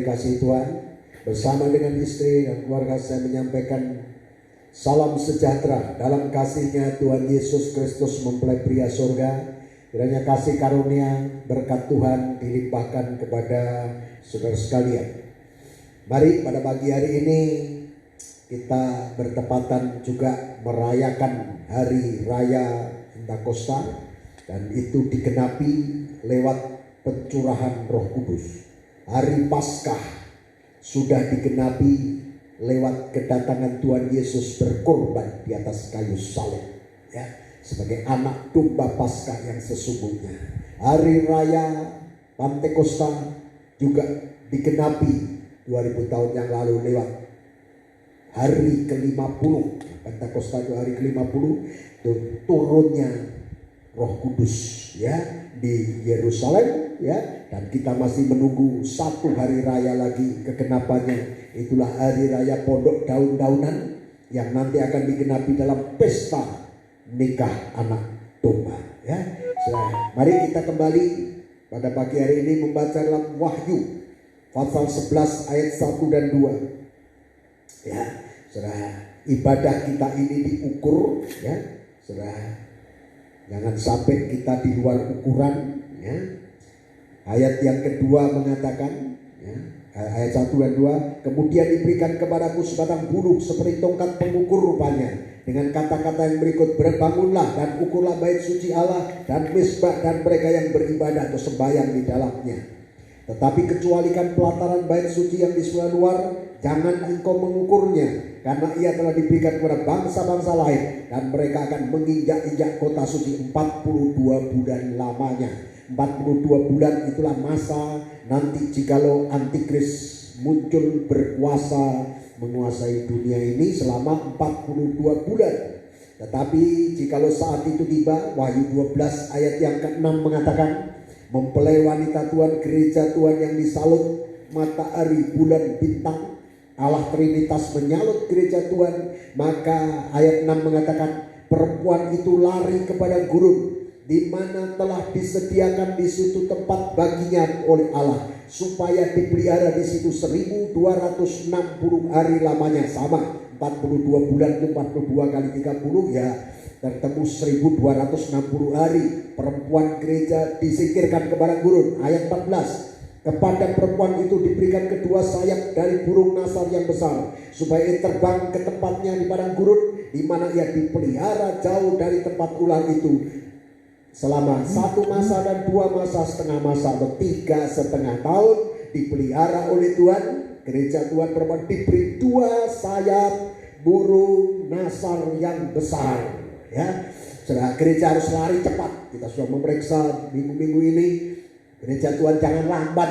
dikasihi Tuhan, bersama dengan istri dan keluarga saya menyampaikan salam sejahtera dalam kasih-Nya Tuhan Yesus Kristus mempelai pria surga. Kiranya kasih karunia berkat Tuhan dilimpahkan kepada saudara sekalian. Mari pada pagi hari ini kita bertepatan juga merayakan Hari Raya Pentakosta, dan itu digenapi lewat pencurahan Roh Kudus. Hari Paskah sudah digenapi lewat kedatangan Tuhan Yesus berkorban di atas kayu salib, ya, sebagai anak domba Paskah yang sesungguhnya. Hari Raya Pentakosta juga digenapi 2000 tahun yang lalu lewat hari ke-50. Pentakosta itu hari ke-50, itu turunnya Roh Kudus, ya, di Yerusalem, ya, dan kita masih menunggu satu hari raya lagi kegenapannya. Itulah hari raya Pondok Daun-daunan yang nanti akan digenapi dalam pesta nikah anak domba, ya. Mari kita kembali pada pagi hari ini membaca dalam Wahyu pasal 11 ayat 1 dan 2. Ya, saudara, ibadah kita ini diukur, ya, saudara. Jangan sampai kita di luar ukuran, ya. Ayat yang kedua mengatakan, ya, ayat 1 dan 2, kemudian diberikan kepadaku sebatang bulu seperti tongkat pengukur rupanya, dengan kata-kata yang berikut, berbangunlah dan ukurlah bait suci Allah dan mezbah dan mereka yang beribadah atau sembahyang di dalamnya. Tetapi kecualikan pelataran bait suci yang di sebelah luar, jangan engkau mengukurnya, karena ia telah diberikan kepada bangsa-bangsa lain, dan mereka akan menginjak-injak kota suci 42 bulan lamanya. 42 bulan itulah masa nanti jikalau antikris muncul berkuasa menguasai dunia ini selama 42 bulan. Tetapi jikalau saat itu tiba, Wahyu 12 ayat yang ke-6 mengatakan, mempelai wanita Tuhan, gereja Tuhan yang disalut matahari, bulan, bintang, Allah Trinitas menyalut gereja Tuhan. Maka ayat 6 mengatakan, perempuan itu lari kepada gurun, di mana telah disediakan di situ tempat baginya oleh Allah, supaya dipelihara di situ 1260 hari lamanya. Sama, 42 bulan itu 42 kali 30, ya, bertemu 1260 hari. Perempuan gereja disingkirkan ke padang gurun. Ayat 14, kepada perempuan itu diberikan kedua sayap dari burung nasar yang besar, supaya ia terbang ke tempatnya di padang gurun, di mana ia dipelihara jauh dari tempat ular itu selama 1 masa dan 2 masa setengah masa atau 3,5 tahun. Dipelihara oleh Tuhan. Gereja Tuhan perempuan diberi 2 sayap burung nasar yang besar, ya. Saudara, gereja harus lari cepat. Kita sudah memeriksa minggu-minggu ini. Gereja Tuhan jangan lambat,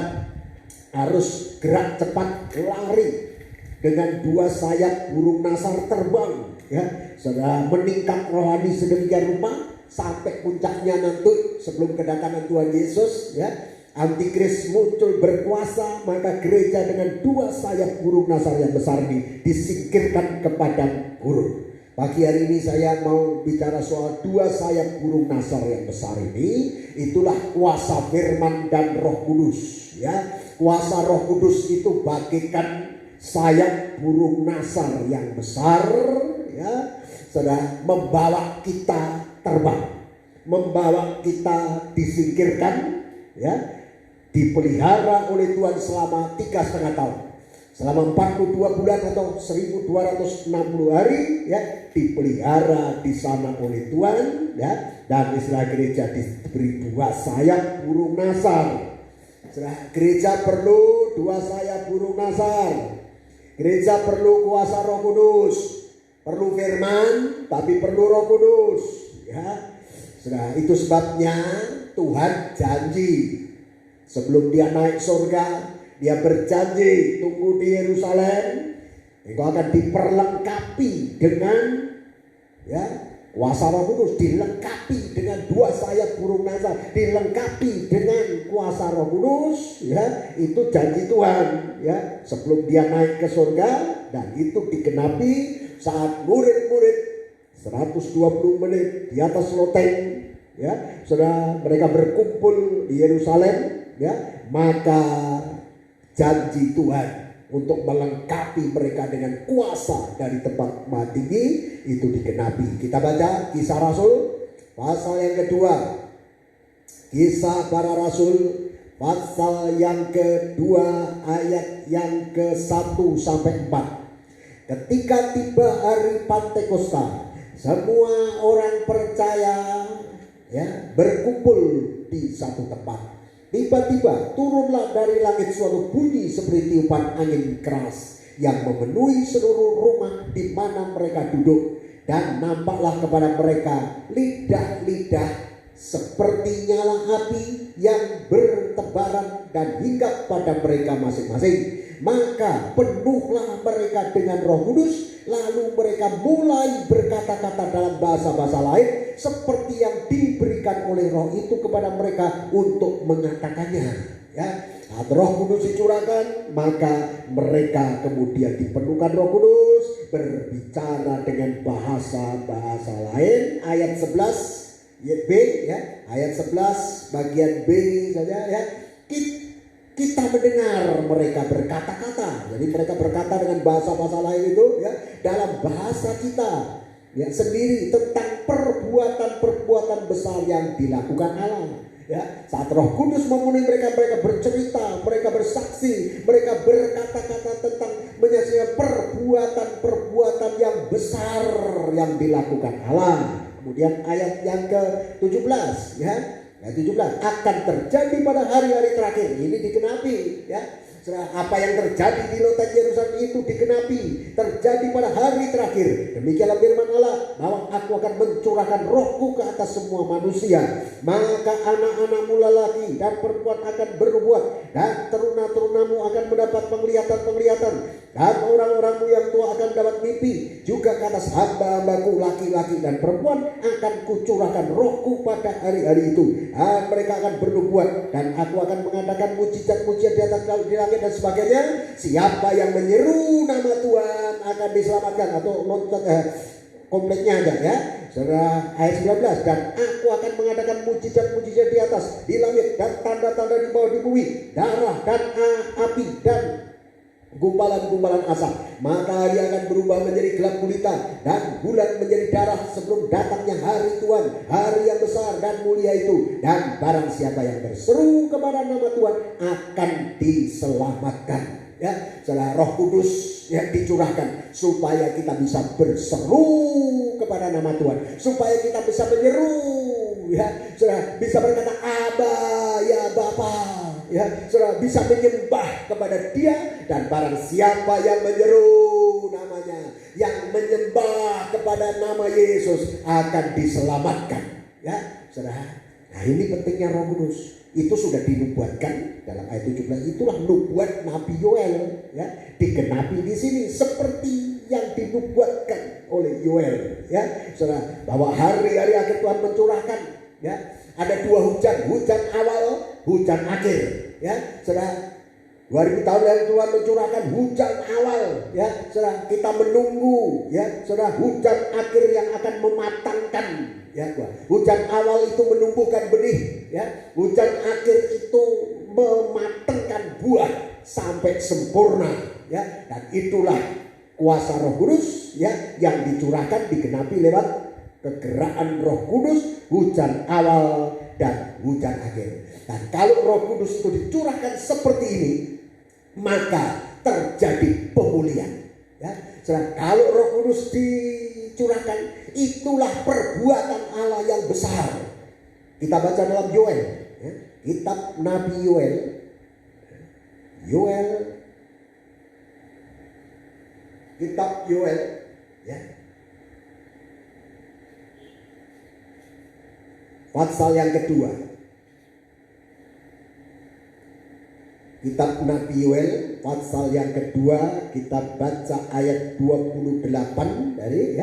harus gerak cepat, lari dengan 2 sayap burung nasar terbang, ya. Saudara, meningkat rohani sedemikian rupa sampai puncaknya nanti sebelum kedatangan Tuhan Yesus, ya. Antikris muncul berkuasa, maka gereja dengan 2 sayap burung nasar yang besar ini disingkirkan ke padang gurun. Pagi hari ini saya mau bicara soal 2 sayap burung nasar yang besar ini. Itulah kuasa firman dan Roh Kudus, ya. Kuasa Roh Kudus itu bagikan sayap burung nasar yang besar, ya, sudah membawa kita terbang, membawa kita disingkirkan, ya, dipelihara oleh Tuhan selama 3,5 tahun. Selama 42 bulan atau 1260 hari, ya, dipelihara di sana oleh Tuhan, ya. Dan istilah gereja diberi 2 sayap burung nasar. Gereja perlu 2 sayap burung nasar. Gereja perlu kuasa Roh Kudus, perlu firman, tapi perlu Roh Kudus, ya. Itu sebabnya Tuhan janji sebelum dia naik surga, dia berjanji, tunggu di Yerusalem, engkau akan diperlengkapi dengan, ya, kuasa Roh Kudus, dilengkapi dengan 2 sayap burung nasar, dilengkapi dengan kuasa Roh Kudus, ya. Itu janji Tuhan, ya, sebelum dia naik ke surga. Dan itu digenapi saat murid-murid 120 menit di atas loteng, ya, sudah mereka berkumpul di Yerusalem, ya. Maka janji Tuhan untuk melengkapi mereka dengan kuasa dari tempat maha tinggi itu digenapi. Kita baca Kisah Rasul pasal yang kedua. Kisah para Rasul pasal yang kedua ayat yang ke-1 sampai 4. Ketika tiba hari Pantekosta, semua orang percaya berkumpul di satu tempat. Tiba-tiba turunlah dari langit suatu bunyi seperti tiupan angin keras yang memenuhi seluruh rumah di mana mereka duduk, dan nampaklah kepada mereka lidah-lidah seperti nyala api yang bertebaran dan hinggap pada mereka masing-masing. Maka penuhlah mereka dengan Roh Kudus, lalu mereka mulai berkata-kata dalam bahasa-bahasa lain seperti yang diberikan oleh Roh itu kepada mereka untuk mengatakannya. Saat Roh Kudus dicurahkan, maka mereka kemudian dipenuhkan Roh Kudus, berbicara dengan bahasa-bahasa lain. Ayat 11 B ayat 11 bagian B saja kita mendengar mereka berkata-kata. Jadi mereka berkata dengan bahasa-bahasa lain itu dalam bahasa kita sendiri tentang perbuatan-perbuatan besar yang dilakukan Allah. Saat Roh Kudus memenuhi mereka, mereka bercerita, mereka bersaksi, mereka berkata-kata tentang menyaksikan perbuatan-perbuatan yang besar yang dilakukan Allah. Kemudian ayat yang ke-17 ayat 17, akan terjadi pada hari-hari terakhir. Ini digenapi apa yang terjadi di Lotan Yerusalem itu digenapi, terjadi pada hari terakhir. Demikianlah firman Allah, bahwa aku akan mencurahkan Rohku ke atas semua manusia. Maka anak-anakmu lelaki dan perempuan akan bernubuat, dan teruna-terunamu akan mendapat penglihatan-penglihatan, dan orang-orangmu yang tua akan mendapat mimpi. Juga ke atas hamba-hambaku laki-laki dan perempuan akan kucurahkan Rohku pada hari-hari itu, dan mereka akan bernubuat, dan aku akan mengadakan mujizat-mujizat di atas di langit dan sebagainya. Siapa yang menyeru nama Tuhan akan diselamatkan. Atau kompletnya aja Saudara, ayat 19, dan aku akan mengadakan mujizat-mujizat di atas di langit dan tanda-tanda di bawah di bumi, darah dan api dan gumpalan-gumpalan asap. Maka hari akan berubah menjadi gelap gulita, dan bulan menjadi darah sebelum datangnya hari Tuhan, hari yang besar dan mulia itu. Dan barang siapa yang berseru kepada nama Tuhan akan diselamatkan. Setelah Roh Kudus yang dicurahkan supaya kita bisa berseru kepada nama Tuhan, supaya kita bisa menyeru, bisa berkata Aba, ya Bapa, saudara bisa menyembah kepada Dia. Dan barang siapa yang menyeru namanya, yang menyembah kepada nama Yesus akan diselamatkan. Saudara, nah ini pentingnya Roh Kudus. Itu sudah dinubuatkan dalam ayat 17. Itulah nubuat Nabi Yoel, digenapi di sini seperti yang dinubuatkan oleh Yoel, saudara, bahwa hari-hari akhir Tuhan mencurahkan, ada dua hujan awal, hujan akhir, saudara. 2000 tahun lalu Tuhan mencurahkan hujan awal, saudara, kita menunggu, saudara, hujan akhir yang akan mematangkan. Hujan awal itu menumbuhkan benih, hujan akhir itu mematangkan buah sampai sempurna, dan itulah kuasa Roh Kudus, yang dicurahkan digenapi lewat kegeraan Roh Kudus, hujan awal dan hujan akhir. Dan kalau Roh Kudus itu dicurahkan seperti ini, maka terjadi pemulihan. Kalau Roh Kudus dicurahkan, itulah perbuatan Allah yang besar. Kita baca dalam Yoel, kitab Nabi Yoel, kitab Yoel, pasal yang kedua. Kitab Nabi Yoel pasal yang kedua, kita baca ayat 28 dari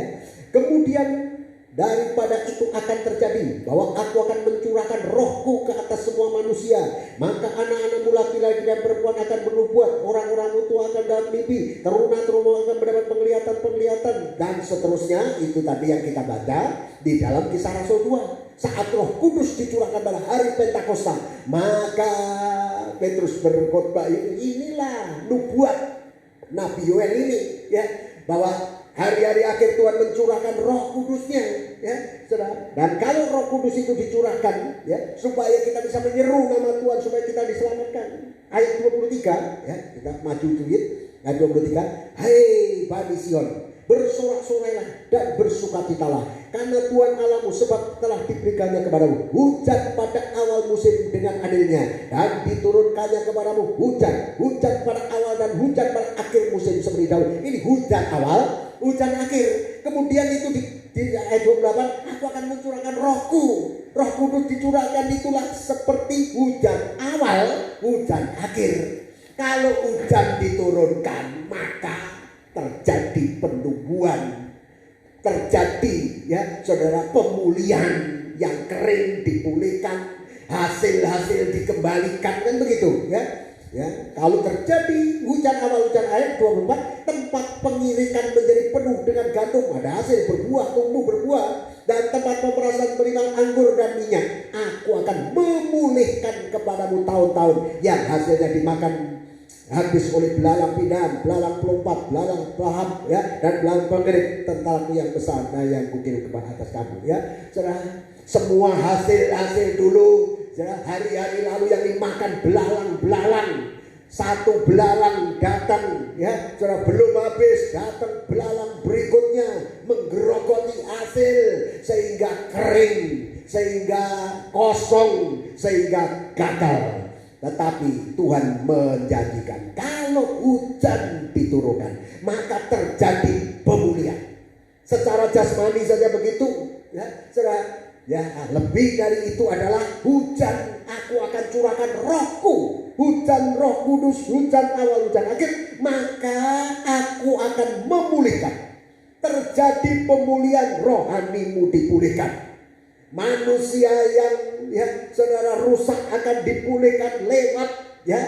kemudian daripada itu akan terjadi bahwa aku akan mencurahkan Rohku ke atas semua manusia. Maka anak-anakmu laki-laki dan perempuan akan bernubuat, orang-orangmu tua akan dapat mimpi, teruna-teruna akan mendapat penglihatan-penglihatan, dan seterusnya. Itu tadi yang kita baca di dalam Kisah Rasul 2. Saat Roh Kudus dicurahkan pada hari Pentakosta, maka Petrus berkhotbah inilah nubuat Nabi Yoel ini, ya, bahwa hari-hari akhir Tuhan mencurahkan Roh Kudus-Nya, ya, saudara. Dan kalau Roh Kudus itu dicurahkan, ya, supaya kita bisa menyeru nama Tuhan, supaya kita diselamatkan. Ayat 23, ya, kita maju sedikit. Ayat 23, "Hai Bani Sion, bersorak-sorailah dan bersukacitalah, karena Tuhan Allahmu sebab telah diberikannya kepadamu hujan pada awal musim dengan adilnya, dan diturunkannya kepadamu hujan pada awal dan hujan pada akhir musim seperti dahulu." Ini hujan awal, hujan akhir. Kemudian itu di ayat 28, "Aku akan mencurahkan Rohku." Roh Kudus dicurahkan itulah seperti hujan awal, hujan akhir. Kalau hujan diturunkan, maka terjadi penumbuhan, terjadi, ya saudara, pemulihan. Yang kering dipulihkan, hasil-hasil dikembalikan, kan begitu, ya. Ya, kalau terjadi hujan awal hujan akhir 24, tempat pengirikan menjadi penuh dengan gandum, ada hasil berbuah, tumbuh berbuah, dan tempat pemerasan beriman anggur dan minyak, aku akan memulihkan kepadamu tahun-tahun yang hasilnya dimakan habis oleh belalang pindahan, belalang pelompat, belalang paham, ya, dan belalang pengerik tentaraku yang besar, nah yang kukirim ke atas kamu, ya. Semua hasil dulu, hari-hari lalu yang dimakan belalang, satu belalang datang, ya, belum habis, datang belalang berikutnya menggerogoti hasil sehingga kering, sehingga kosong, sehingga gagal. Tetapi Tuhan menjanjikan kalau hujan diturunkan, maka terjadi pemulihan. Secara jasmani saja begitu, ya, ya, lebih dari itu adalah hujan, aku akan curahkan Rohku, hujan Roh Kudus, hujan awal hujan akhir, maka aku akan memulihkan. Terjadi pemulihan, rohanimu dipulihkan. Manusia yang, ya saudara, rusak akan dipulihkan lewat, ya,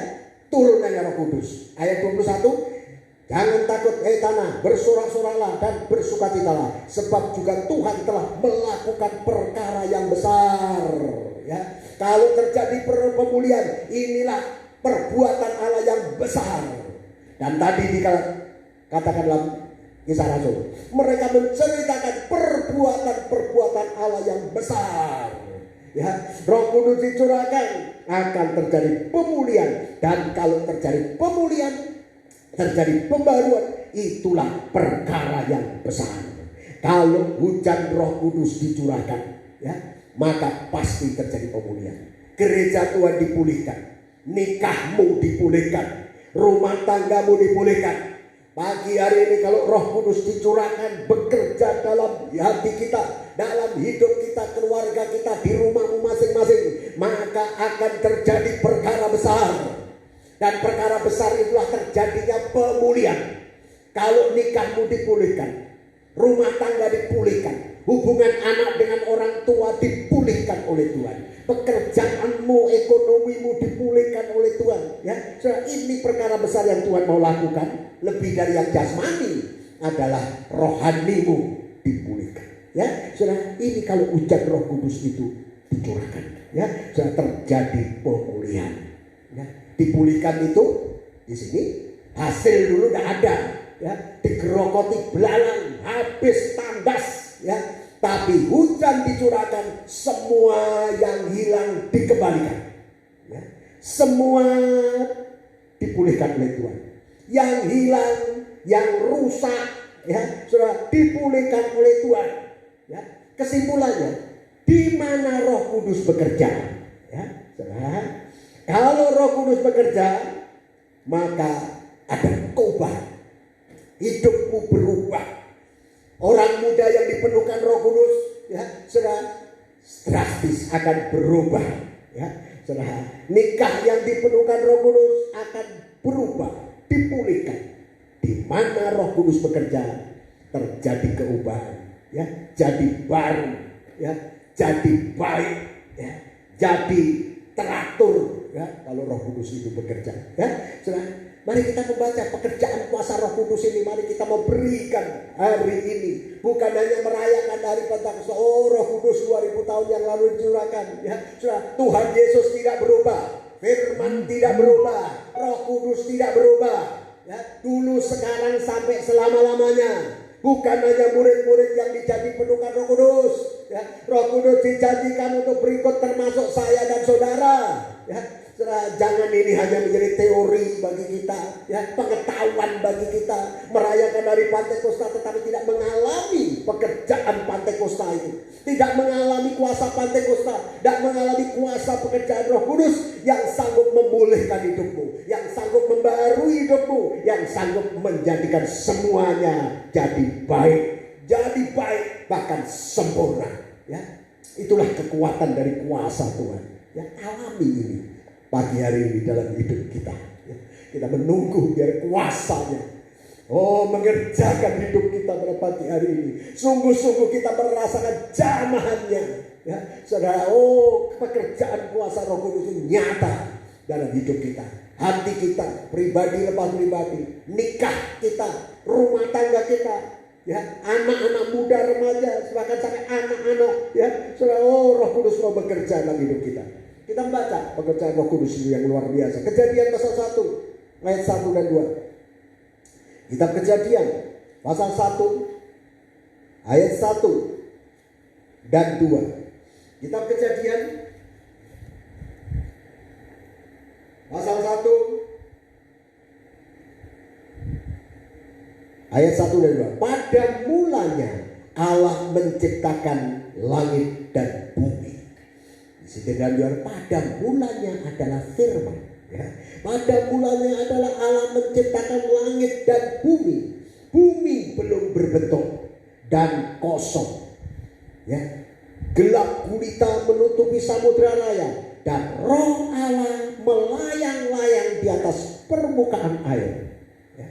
turunannya Roh Kudus. Ayat 21, "Jangan takut hai tanah, bersorak-soraklah dan bersukacitalah, sebab juga Tuhan telah melakukan perkara yang besar." Ya, kalau terjadi pemulihan, inilah perbuatan Allah yang besar. Dan tadi dikatakan dalam Kisah Rasul, mereka menceritakan perbuatan Allah yang besar. Ya, Roh Kudus dicurahkan, akan terjadi pemulihan, dan kalau terjadi pemulihan, terjadi pembaruan, itulah perkara yang besar. Kalau hujan Roh Kudus dicurahkan, ya, maka pasti terjadi pemulihan. Gereja Tuhan dipulihkan, nikahmu dipulihkan, rumah tanggamu dipulihkan. Pagi hari ini kalau Roh Kudus dicurahkan, bekerja dalam hati kita, dalam hidup kita, keluarga kita, di rumahmu masing-masing, maka akan terjadi perkara besar. Dan perkara besar itulah terjadinya pemulihan. Kalau nikahmu dipulihkan, rumah tangga dipulihkan, hubungan anak dengan orang tua dipulihkan oleh Tuhan, pekerjaanmu, ekonomimu dipulihkan oleh Tuhan, ya. Ini perkara besar yang Tuhan mau lakukan. Lebih dari yang jasmani adalah rohanimu dipulihkan, ya. Saudara, ini kalau hujan Roh Kudus itu dicurahkan, ya, sudah terjadi pemulihan, ya. Dipulihkan itu di sini hasil dulu tidak ada, ya, digerogoti belalang, habis tandas, ya. Tapi hujan dicurahkan, semua yang hilang dikembalikan, ya. Semua dipulihkan oleh Tuhan. Yang hilang, yang rusak, ya, sudah dipulihkan oleh Tuhan, ya. Kesimpulannya, di mana Roh Kudus bekerja, ya, saudara, kalau Roh Kudus bekerja, maka ada perubahan, hidupmu berubah. Orang muda yang dipenuhkan Roh Kudus, ya, saudara, drastis akan berubah, ya, saudara. Nikah yang dipenuhkan Roh Kudus akan berubah, dipulihkan. Di mana Roh Kudus bekerja, terjadi perubahan, ya, jadi baru, ya, jadi baik, ya, jadi teratur, ya, kalau Roh Kudus itu bekerja, ya. Saudara, mari kita membaca pekerjaan kuasa Roh Kudus ini. Mari kita memberikan hari ini, bukan hanya merayakan hari Pentakosta. Oh, Roh Kudus 2000 tahun yang lalu dicurahkan, ya. Saudara, Tuhan Yesus tidak berubah. Firman tidak berubah, Roh Kudus tidak berubah. Ya, dulu, sekarang, sampai selama-lamanya. Bukan hanya murid-murid yang dijadi penuhkan Roh Kudus. Ya, Roh Kudus dijanjikan untuk berikut, termasuk saya dan saudara. Ya, jangan ini hanya menjadi teori bagi kita, ya, pengetahuan bagi kita, merayakan hari Pentakosta tetapi tidak mengalami pekerjaan Pentakosta itu, tidak mengalami kuasa Pentakosta, tidak mengalami kuasa pekerjaan Roh Kudus yang sanggup memulihkan hidupmu, yang sanggup membarui hidupmu, yang sanggup menjadikan semuanya jadi baik, bahkan sempurna. Ya, itulah kekuatan dari kuasa Tuhan. Ya, alami ini pagi hari ini dalam hidup kita. Ya, kita menunggu biar kuasanya mengerjakan hidup kita pada pagi hari ini. Sungguh-sungguh kita merasakan jamahannya. Ya, saudara, pekerjaan kuasa Roh Kudus itu nyata dalam hidup kita. Hati kita, pribadi lepas pribadi, nikah kita, rumah tangga kita, ya, anak-anak muda, remaja, bahkan sampai anak-anak, ya, saudara, Roh Kudus mau bekerja dalam hidup kita. Kita membaca pekerjaan Roh Kudus itu yang luar biasa. Kejadian pasal 1 ayat 1 dan 2. Kitab Kejadian pasal 1 ayat 1 dan 2. Kitab Kejadian pasal 1 ayat 1 dan 2. Pada mulanya Allah menciptakan langit dan bumi. Sedangkan pada mulanya adalah firman. Ya. Pada mulanya adalah Allah menciptakan langit dan bumi. Bumi belum berbentuk dan kosong. Ya. Gelap gulita menutupi samudra raya dan Roh Allah melayang-layang di atas permukaan air. Ya.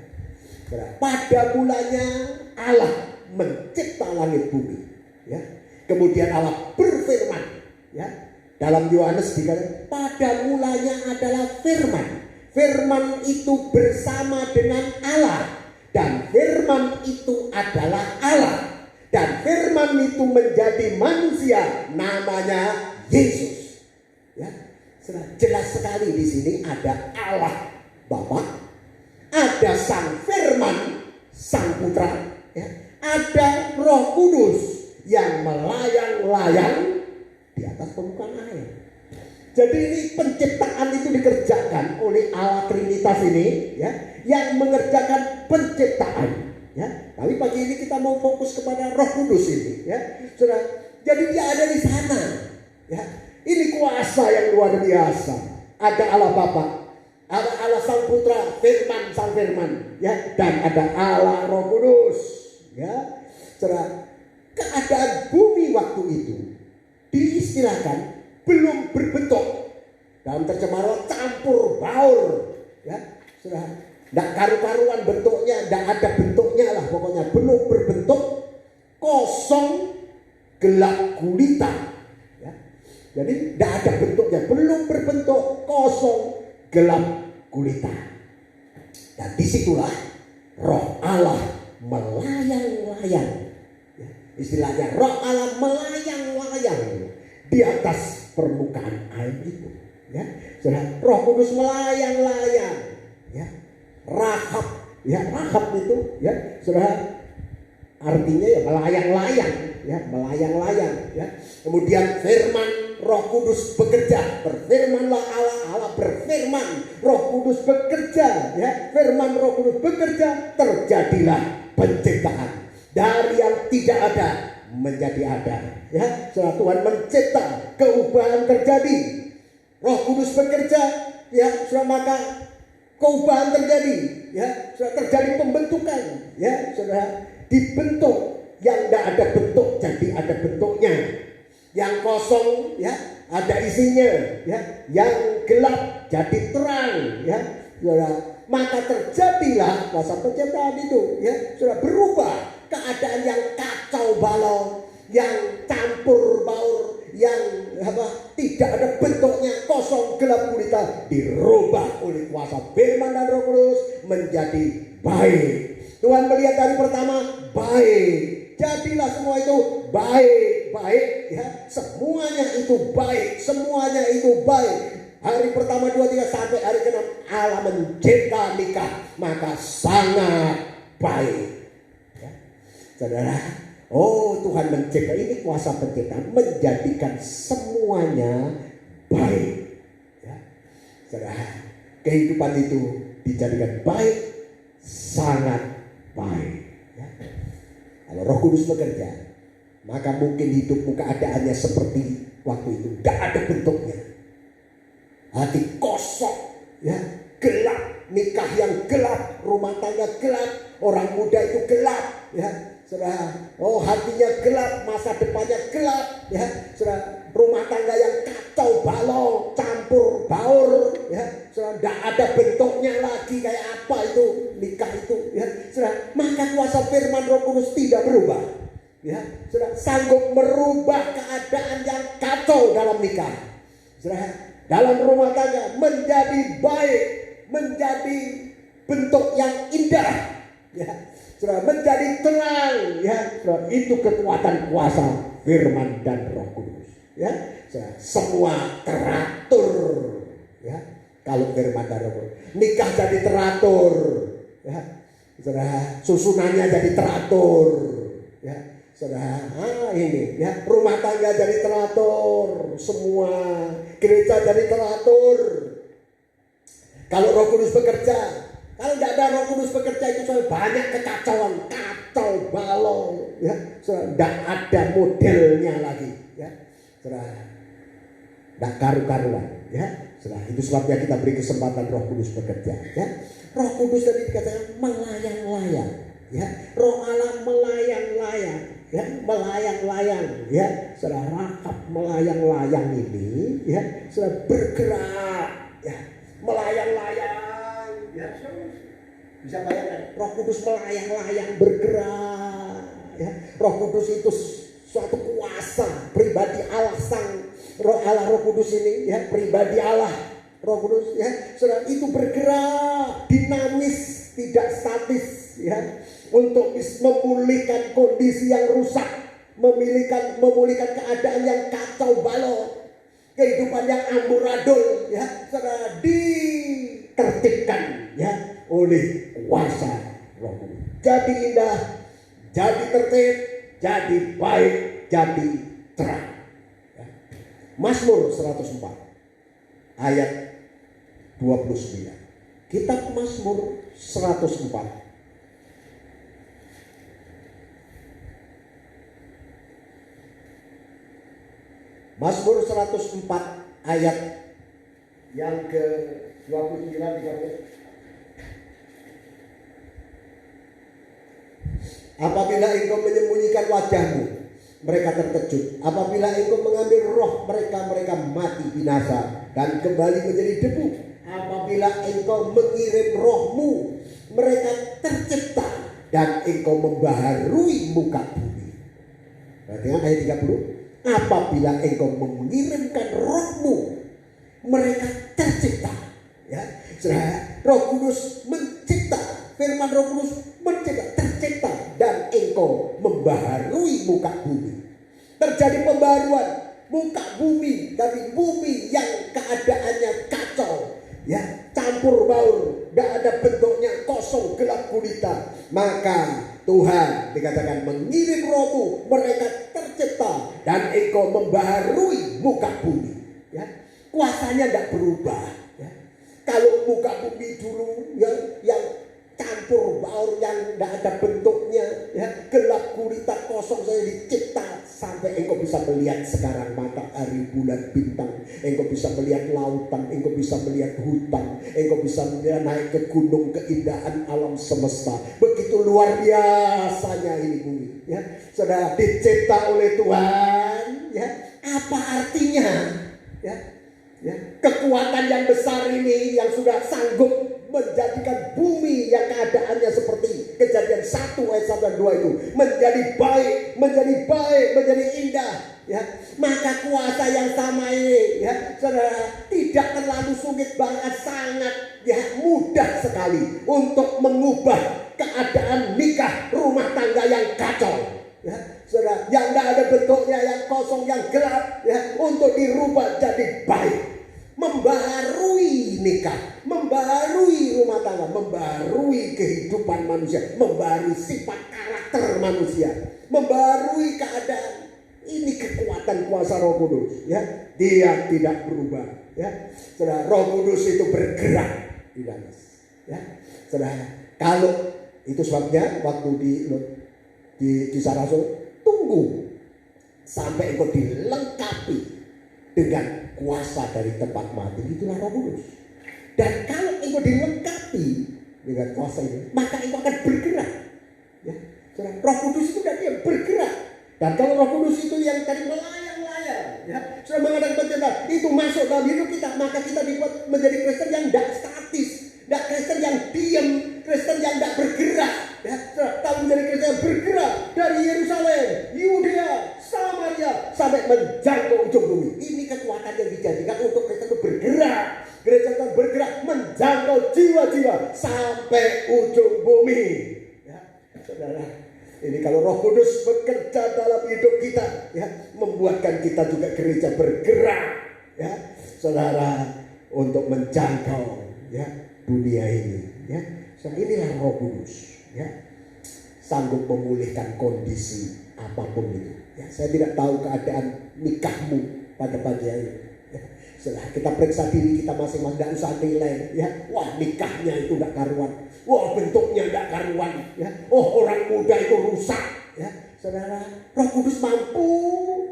Pada mulanya Allah mencipta langit bumi. Ya. Kemudian Allah berfirman. Ya. Dalam Yohanes dikatakan pada mulanya adalah firman. Firman itu bersama dengan Allah. Dan firman itu adalah Allah. Dan firman itu menjadi manusia, namanya Yesus. Ya, jelas sekali di sini ada Allah Bapa, ada Sang Firman, Sang Putra, ya, ada Roh Kudus yang melayang-layang di atas permukaan air. Jadi ini penciptaan itu dikerjakan oleh Allah Trinitas ini, ya, yang mengerjakan penciptaan. Ya, tapi pagi ini kita mau fokus kepada Roh Kudus ini, ya, saudara. Jadi dia ada di sana. Ya, ini kuasa yang luar biasa. Ada Allah Bapa, ada Allah Sang Putra, Firman, Sang Firman, ya, dan ada Allah Roh Kudus. Ya, saudara. Keadaan bumi waktu itu diistilahkan belum berbentuk, dalam terjemahan campur baur, ya, sudah tidak karu-karuan bentuknya, tidak ada bentuknya lah pokoknya, belum berbentuk, kosong, gelap gulita, ya. Jadi tidak ada bentuknya, belum berbentuk, kosong, gelap gulita. Dan disitulah Roh Allah melayang-layang, ya, istilahnya Roh Allah melayang-layang di atas permukaan air itu, ya. Saudara, Roh Kudus melayang-layang, ya. Rahab, ya, Rahab itu, ya, saudara, artinya ya melayang-layang, ya, melayang-layang, ya. Kemudian firman Roh Kudus bekerja, berfirmanlah Allah, Allah berfirman, Roh Kudus bekerja, ya, firman Roh Kudus bekerja, terjadilah penciptaan dari yang tidak ada menjadi ada, ya. Setelah Tuhan mencipta, keubahan terjadi, Roh Kudus bekerja, ya, sudah, maka keubahan terjadi, ya, sudah terjadi pembentukan, ya, sudah dibentuk. Yang tidak ada bentuk jadi ada bentuknya, yang kosong, ya, ada isinya, ya, yang gelap jadi terang, ya, sudah, maka terjadilah kuasa penciptaan itu, ya, sudah berubah. Keadaan yang kacau balau, yang campur baur, yang tidak ada bentuknya, kosong, gelap gulita, dirubah oleh kuasa firman dan Roh Kudus menjadi baik. Tuhan melihat dari pertama baik, jadilah semua itu baik, ya, semuanya itu baik, semuanya itu baik. hari pertama, 2, 3 sampai hari ke-6 Allah mencipta nikah, maka sangat baik. Ya. Saudara, Tuhan mencipta, ini kuasa penciptaan, menjadikan semuanya baik. Ya. Saudara, kehidupan itu dijadikan baik, sangat baik. Ya. Kalau Roh Kudus bekerja, maka mungkin hidupmu keadaannya seperti waktu itu, tidak ada bentuknya, hati kosong, ya, gelap, nikah yang gelap, rumah tangga gelap, orang muda itu gelap, ya, saudara. Hatinya gelap, masa depannya gelap, ya, saudara. Rumah tangga yang kacau balau, campur baur, ya, saudara. Tidak ada bentuknya lagi, kayak apa itu nikah itu, ya, saudara. Maka kuasa firman Roh Kudus tidak berubah, ya, saudara, sanggup merubah keadaan yang kacau dalam nikah, saudara, dalam rumah tangga menjadi baik, menjadi bentuk yang indah, ya, saudara, menjadi tenang, ya, saudara. Itu kekuatan kuasa firman dan Roh Kudus, ya, saudara. Semua teratur, ya, kalau firman dan Roh Kudus. Nikah jadi teratur, ya, saudara. Susunannya jadi teratur, ya, saudara. Ini, ya, rumah tangga jadi teratur, semua gereja jadi teratur. Kalau Roh Kudus bekerja, kalau tidak ada Roh Kudus bekerja itu banyak kekacauan, kacau balau, ya, tidak ada modelnya lagi, ya, tidak karu-karuan, ya, itu sebabnya kita beri kesempatan Roh Kudus bekerja, ya. Roh Kudus tadi dikatakan melayang-layang, ya, Roh Allah melayang-layang, ya, melayang-layang, ya, saudara. Rahab melayang-layang ini, ya, saudara, bergerak, ya, melayang-layang, ya, bisa bayangkan Roh Kudus melayang-layang bergerak, ya. Roh Kudus itu suatu kuasa pribadi Allah, sang Roh Allah, Roh Kudus ini, ya, pribadi Allah, Roh Kudus, ya, saudara, itu bergerak dinamis, tidak statis, ya, untuk memulihkan kondisi yang rusak, memulihkan keadaan yang kacau balau, kehidupan yang amburadul, ya, saudara, ditertibkan, ya, oleh kuasa Roh Kudus. Jadi indah, jadi tertib, jadi baik, jadi terang. Ya. Mazmur 104 ayat 29. Kitab Mazmur 104. Mazmur 104 ayat yang ke-29, 30. Apabila engkau menyembunyikan wajahmu, mereka terkejut. Apabila engkau mengambil roh mereka, mereka mati binasa dan kembali menjadi debu. Apabila engkau mengirim rohmu, mereka tercipta dan engkau membaharui muka bumi. Perhatikan ayat 30. Apabila engkau mengirimkan rohmu, mereka tercipta. Ya, Roh Kudus mencipta, firman Roh Kudus mencipta, tercipta, dan engkau membaharui muka bumi. Terjadi pembaruan muka bumi, dari bumi yang keadaannya kacau, ya, campur baur, tidak ada bentuknya, kosong, gelap gulita. Maka Tuhan dikatakan mengirim rohmu, mereka tercipta dan engkau membaharui muka bumi. Ya, kuasanya tidak berubah. Ya. Kalau muka bumi dulu, ya, yang campur baur, yang tidak ada bentuknya, ya, gelap gulita, kosong, saya dicipta sampai engkau bisa melihat sekarang matahari, bulan, bintang, engkau bisa melihat lautan, engkau bisa melihat hutan, engkau bisa melihat naik ke gunung, keindahan alam semesta. Begitu luar biasanya ini bumi, ya, sudah dicipta oleh Tuhan, ya. Apa artinya, ya, ya, kekuatan yang besar ini yang sudah sanggup menjadikan bumi yang keadaannya seperti Kejadian 1 ayat 1 dan 2 itu menjadi baik, menjadi indah, ya. Maka kuasa yang sama ini, ya, saudara, tidak terlalu sulit, bahkan sangat, ya, mudah sekali untuk mengubah keadaan nikah rumah tangga yang kacau, ya, saudara, yang tidak ada bentuknya, yang kosong, yang gelap, ya, untuk dirubah jadi baik. Membaharui kehidupan manusia, membarui sifat karakter manusia, membarui keadaan. Ini kekuatan kuasa Roh Kudus, ya. Dia tidak berubah, ya. Saudara, Roh Kudus itu bergerak dinamis, ya. Saudara, kalau itu sebabnya waktu di Sarasul, tunggu sampai engkau dilengkapi dengan kuasa dari tempat mati, itulah Roh Kudus. Dan kalau engkau dilengkapi dengan kuasa ini, maka engkau akan bergerak, ya. Saudara, Roh Kudus itu dia bergerak. Dan kalau Roh Kudus itu yang tadi melayang-layang, ya, sudah mengadakan penciptaan, itu masuk dalam hidup kita, maka kita dibuat menjadi Kristen yang tidak statis, tidak Kristen yang diam, Kristen yang tidak bergerak, ya, tapi menjadi Kristen yang bergerak dari Yerusalem, Yudea, Samaria sampai menjangkau ujung bumi. Ini kekuatan yang dijadikan untuk Kristen itu bergerak, gereja itu bergerak menjangkau jiwa-jiwa sampai ujung bumi, ya, saudara. Ini kalau Roh Kudus bekerja dalam hidup kita, ya, membuatkan kita juga gereja bergerak, ya, saudara, untuk menjangkau, ya, dunia ini, ya. So, inilah Roh Kudus, ya, sanggup memulihkan kondisi apapun itu. Ya, saya tidak tahu keadaan nikahmu pada pagi hari. Ya, setelah kita periksa diri kita masing-masing, tidak usah nilai, ya, wah nikahnya itu tidak karuan. Wah bentuknya tidak karuan, ya. Oh orang muda itu rusak, ya. Saudara, Roh Kudus mampu,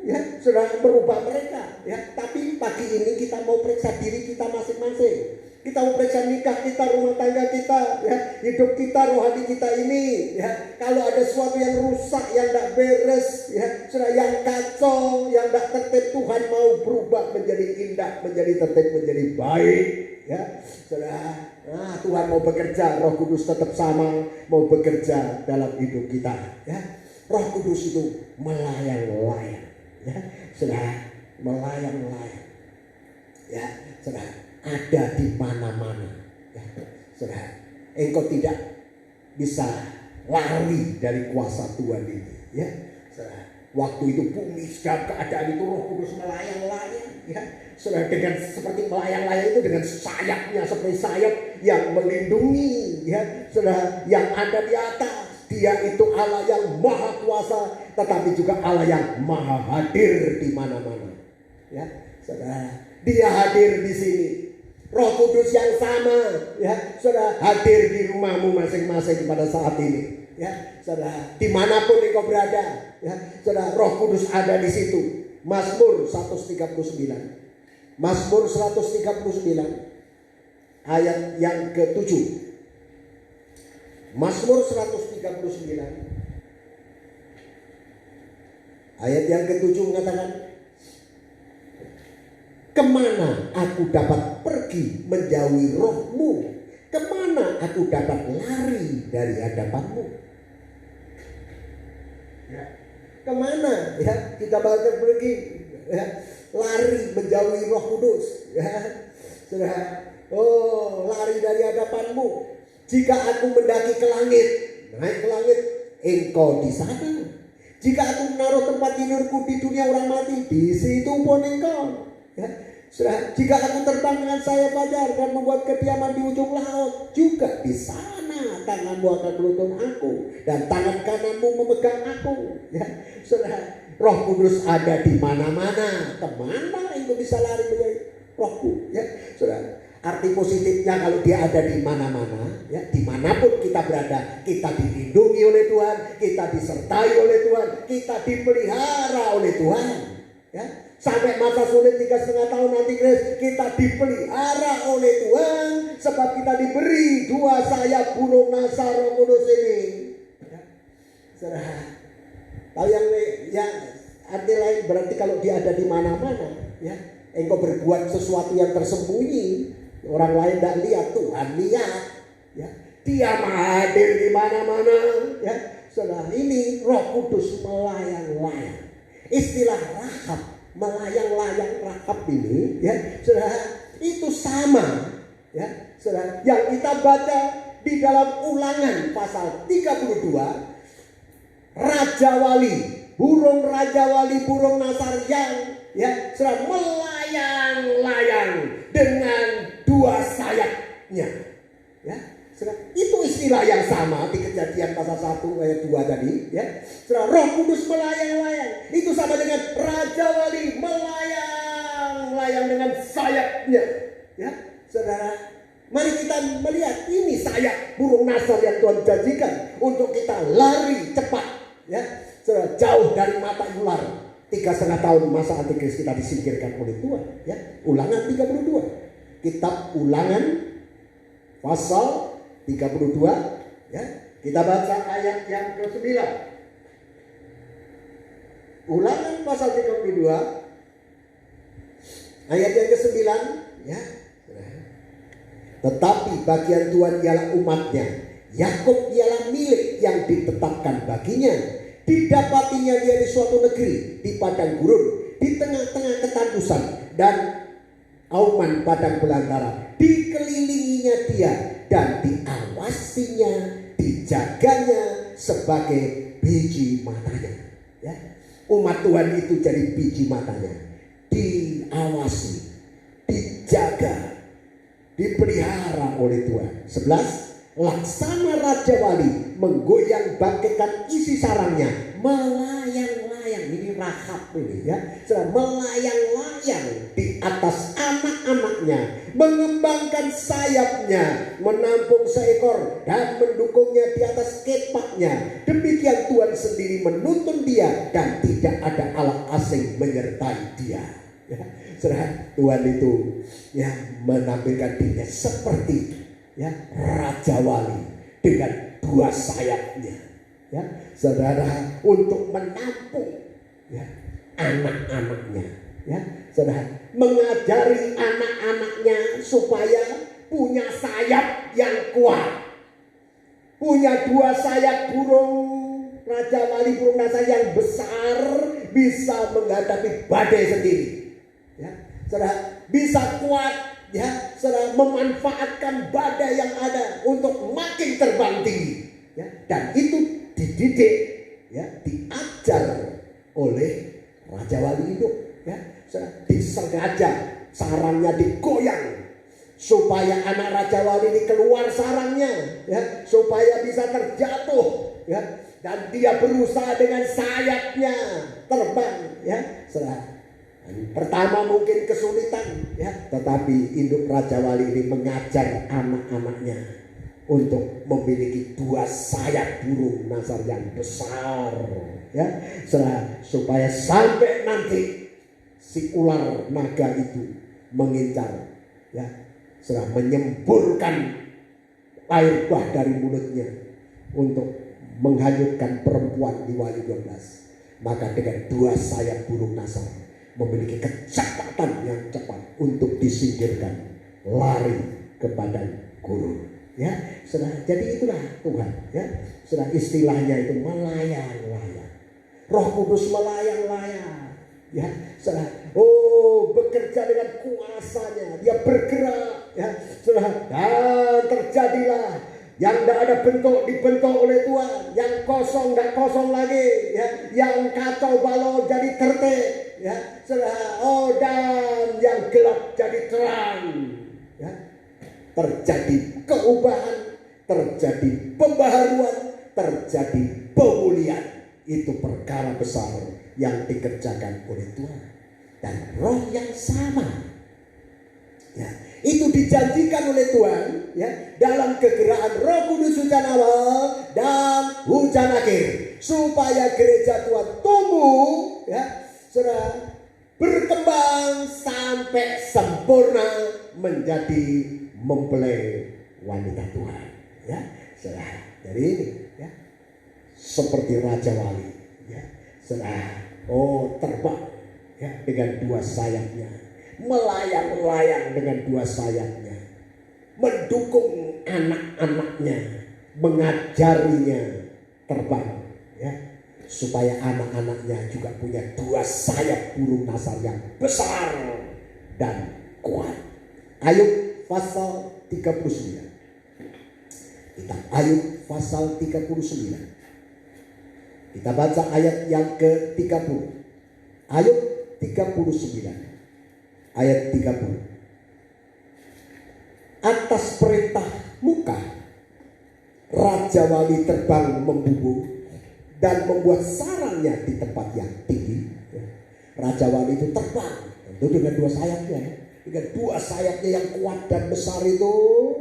ya, saudara, merubah mereka, ya. Tapi pagi ini kita mau periksa diri kita masing-masing. Kita mau periksa nikah kita, rumah tangga kita, ya, hidup kita, rohani kita ini, ya. Kalau ada sesuatu yang rusak, yang tidak beres, ya, saudara, yang kacau, yang tidak tertib, Tuhan mau berubah menjadi indah, menjadi tertib, menjadi baik, ya, saudara. Nah, Tuhan mau bekerja, Roh Kudus tetap sama, mau bekerja dalam hidup kita, ya. Roh Kudus itu melayang-layang, ya, saudara, melayang-layang, ya, saudara, ada di mana-mana, ya, saudara. Engkau tidak bisa lari dari kuasa Tuhan ini, ya, saudara. Waktu itu bumi sedang keadaan itu Roh Kudus melayang-layang, ya, saudara, dengan seperti melayang-layang itu dengan sayapnya seperti sayap yang melindungi, ya, saudara, yang ada di atas. Dia itu Allah yang maha kuasa, tetapi juga Allah yang maha hadir di mana-mana, ya, saudara. Dia hadir di sini. Roh Kudus yang sama, ya, saudara, hadir di rumahmu masing-masing pada saat ini, ya, saudara. Dimanapun engkau berada, ya, saudara, Roh Kudus ada di situ. Mazmur 139. Mazmur 139 ayat yang ke-7. Mazmur 139 ayat yang ke-7 mengatakan, kemana aku dapat pergi menjauhi rohmu? Kemana aku dapat lari dari hadapanmu? Ya. Kemana, ya, kita bakal pergi, ya, lari menjauhi Roh Kudus, ya, saudara. Oh, lari dari hadapanmu. Jika aku mendaki ke langit, naik ke langit, engkau di sana. Jika aku menaruh tempat tidurku di dunia orang mati, di situ pun engkau, ya, saudara. Jika aku terbang dengan sayap fajar dan membuat kediaman di ujung laut, juga di sana tanganmu akan menuntun aku dan tangan kananmu memegang aku, ya, saudara. Roh Kudus ada di mana-mana. Kemana engkau bisa lari dari Rohku, ya, saudara. Arti positifnya kalau dia ada di mana-mana, ya, dimanapun kita berada, kita dilindungi oleh Tuhan, kita disertai oleh Tuhan, kita dipelihara oleh Tuhan, ya. Sampai masa sulit 3,5 tahun nanti, kita dipelihara oleh Tuhan, sebab kita diberi 2 sayap burung nasa Roh Kudus ini, ya. Saudara, tahu yang arti lain berarti kalau dia ada di mana-mana, ya, engkau berbuat sesuatu yang tersembunyi, orang lain tidak lihat, Tuhan lihat, ya. Dia hadir di mana-mana, ya, saudara. Ini Roh Kudus melayang-layang. Istilah Rahab, melayang-layang Rahab ini, ya, saudara, itu sama, ya, saudara, yang kita baca di dalam Ulangan pasal 32. Raja Wali, burung Raja Wali, burung Nasar yang, ya, saudara, melayang-layang dengan 2 sayapnya, ya. Itu istilah yang sama di Kejadian pasal 1 ayat 2 tadi, ya. Roh Kudus melayang-layang. Itu sama dengan Raja Wali melayang-layang dengan sayapnya, ya. Saudara, mari kita melihat ini sayap burung nasar yang Tuhan janjikan untuk kita lari cepat, ya. Saudara, jauh dari mata ular. 3,5 tahun masa antikris kita disingkirkan oleh Tuhan, ya. Ulangan 32. Kitab Ulangan pasal 32, ya. Kita baca ayat yang ke-9. Ulangan pasal 32 ayat yang ke-9, ya. Tetapi bagian Tuhan ialah umatnya, Yakub ialah milik yang ditetapkan baginya. Didapatinya dia di suatu negeri, di padang gurun, di tengah-tengah ketandusan dan auman padang belantara. Dikelilinginya dia dan diawasinya, dijaganya sebagai biji matanya, ya. Umat Tuhan itu jadi biji matanya, diawasi, dijaga, dipelihara oleh Tuhan. 11. Laksana Raja Wali menggoyang bagaikan isi sarangnya, melayang-layang. Ini Rahab ini, ya. Melayang-layang di atas anak-anaknya, mengembangkan sayapnya, menampung seekor dan mendukungnya di atas kepaknya. Demikian Tuhan sendiri menuntun dia dan tidak ada Allah asing menyertai dia, ya. Tuhan itu, ya, menampilkan dirinya seperti, ya, Raja Wali dengan 2 sayapnya, ya, saudara, untuk menampung, ya, anak-anaknya, ya, saudara, mengajari anak-anaknya supaya punya sayap yang kuat, punya 2 sayap burung Raja Wali, burung nasar yang besar, bisa menghadapi badai sendiri, ya, saudara, bisa kuat, ya, saudara, memanfaatkan badai yang ada untuk makin terbang tinggi, ya. Dan itu dididik, ya, diajar oleh Raja Wali itu, ya, saudara. Disengaja sarangnya digoyang supaya anak Raja Wali ini keluar sarangnya, ya, supaya bisa terjatuh, ya, dan dia berusaha dengan sayapnya terbang, ya, saudara. Pertama mungkin kesulitan, ya, tetapi induk Raja Wali ini mengajar anak-anaknya untuk memiliki 2 sayap burung nasar yang besar, ya, supaya sampai nanti si ular naga itu mengincar, ya, menyemburkan air bah dari mulutnya untuk menghanyutkan perempuan di Wahyu 12. Maka dengan 2 sayap burung nasar memiliki kecepatan yang cepat untuk disingkirkan, lari ke padang gurun, ya, saudara. Jadi itulah Tuhan, ya, saudara, istilahnya itu melayang-layang. Roh Kudus melayang-layang, ya, saudara. Oh, bekerja dengan kuasanya, dia bergerak, ya, saudara, dan terjadilah yang tidak ada bentuk dibentuk oleh Tuhan, yang kosong tidak kosong lagi, ya, yang kacau balau jadi tertib, ya, saudara. Oh, dan yang gelap jadi terang, ya. Terjadi perubahan, terjadi pembaharuan, terjadi pemulihan. Itu perkara besar yang dikerjakan oleh Tuhan. Dan roh yang sama, ya, itu dijanjikan oleh Tuhan, ya, dalam kegerakan Roh Kudus hujan awal dan hujan akhir, supaya gereja Tuhan tumbuh, ya, saudara, berkembang sampai sempurna menjadi mempelai wanita Tuhan, ya, saudara. Jadi ini, ya, seperti Raja Wali, ya, saudara. Oh, terbang, ya, dengan 2 sayapnya, melayang-layang dengan 2 sayapnya, mendukung anak-anaknya, mengajarinya terbang, ya, supaya anak-anaknya juga punya 2 sayap burung nasar yang besar dan kuat. Ayub pasal 39. Kita Ayub pasal 39. Kita baca ayat yang ke-30. Ayub 39 ayat 30. Atas perintah muka Raja Wali terbang membubung dan membuat sarangnya di tempat yang tinggi. Raja Wali itu terbang itu dengan dua sayapnya, dengan dua sayapnya yang kuat dan besar itu,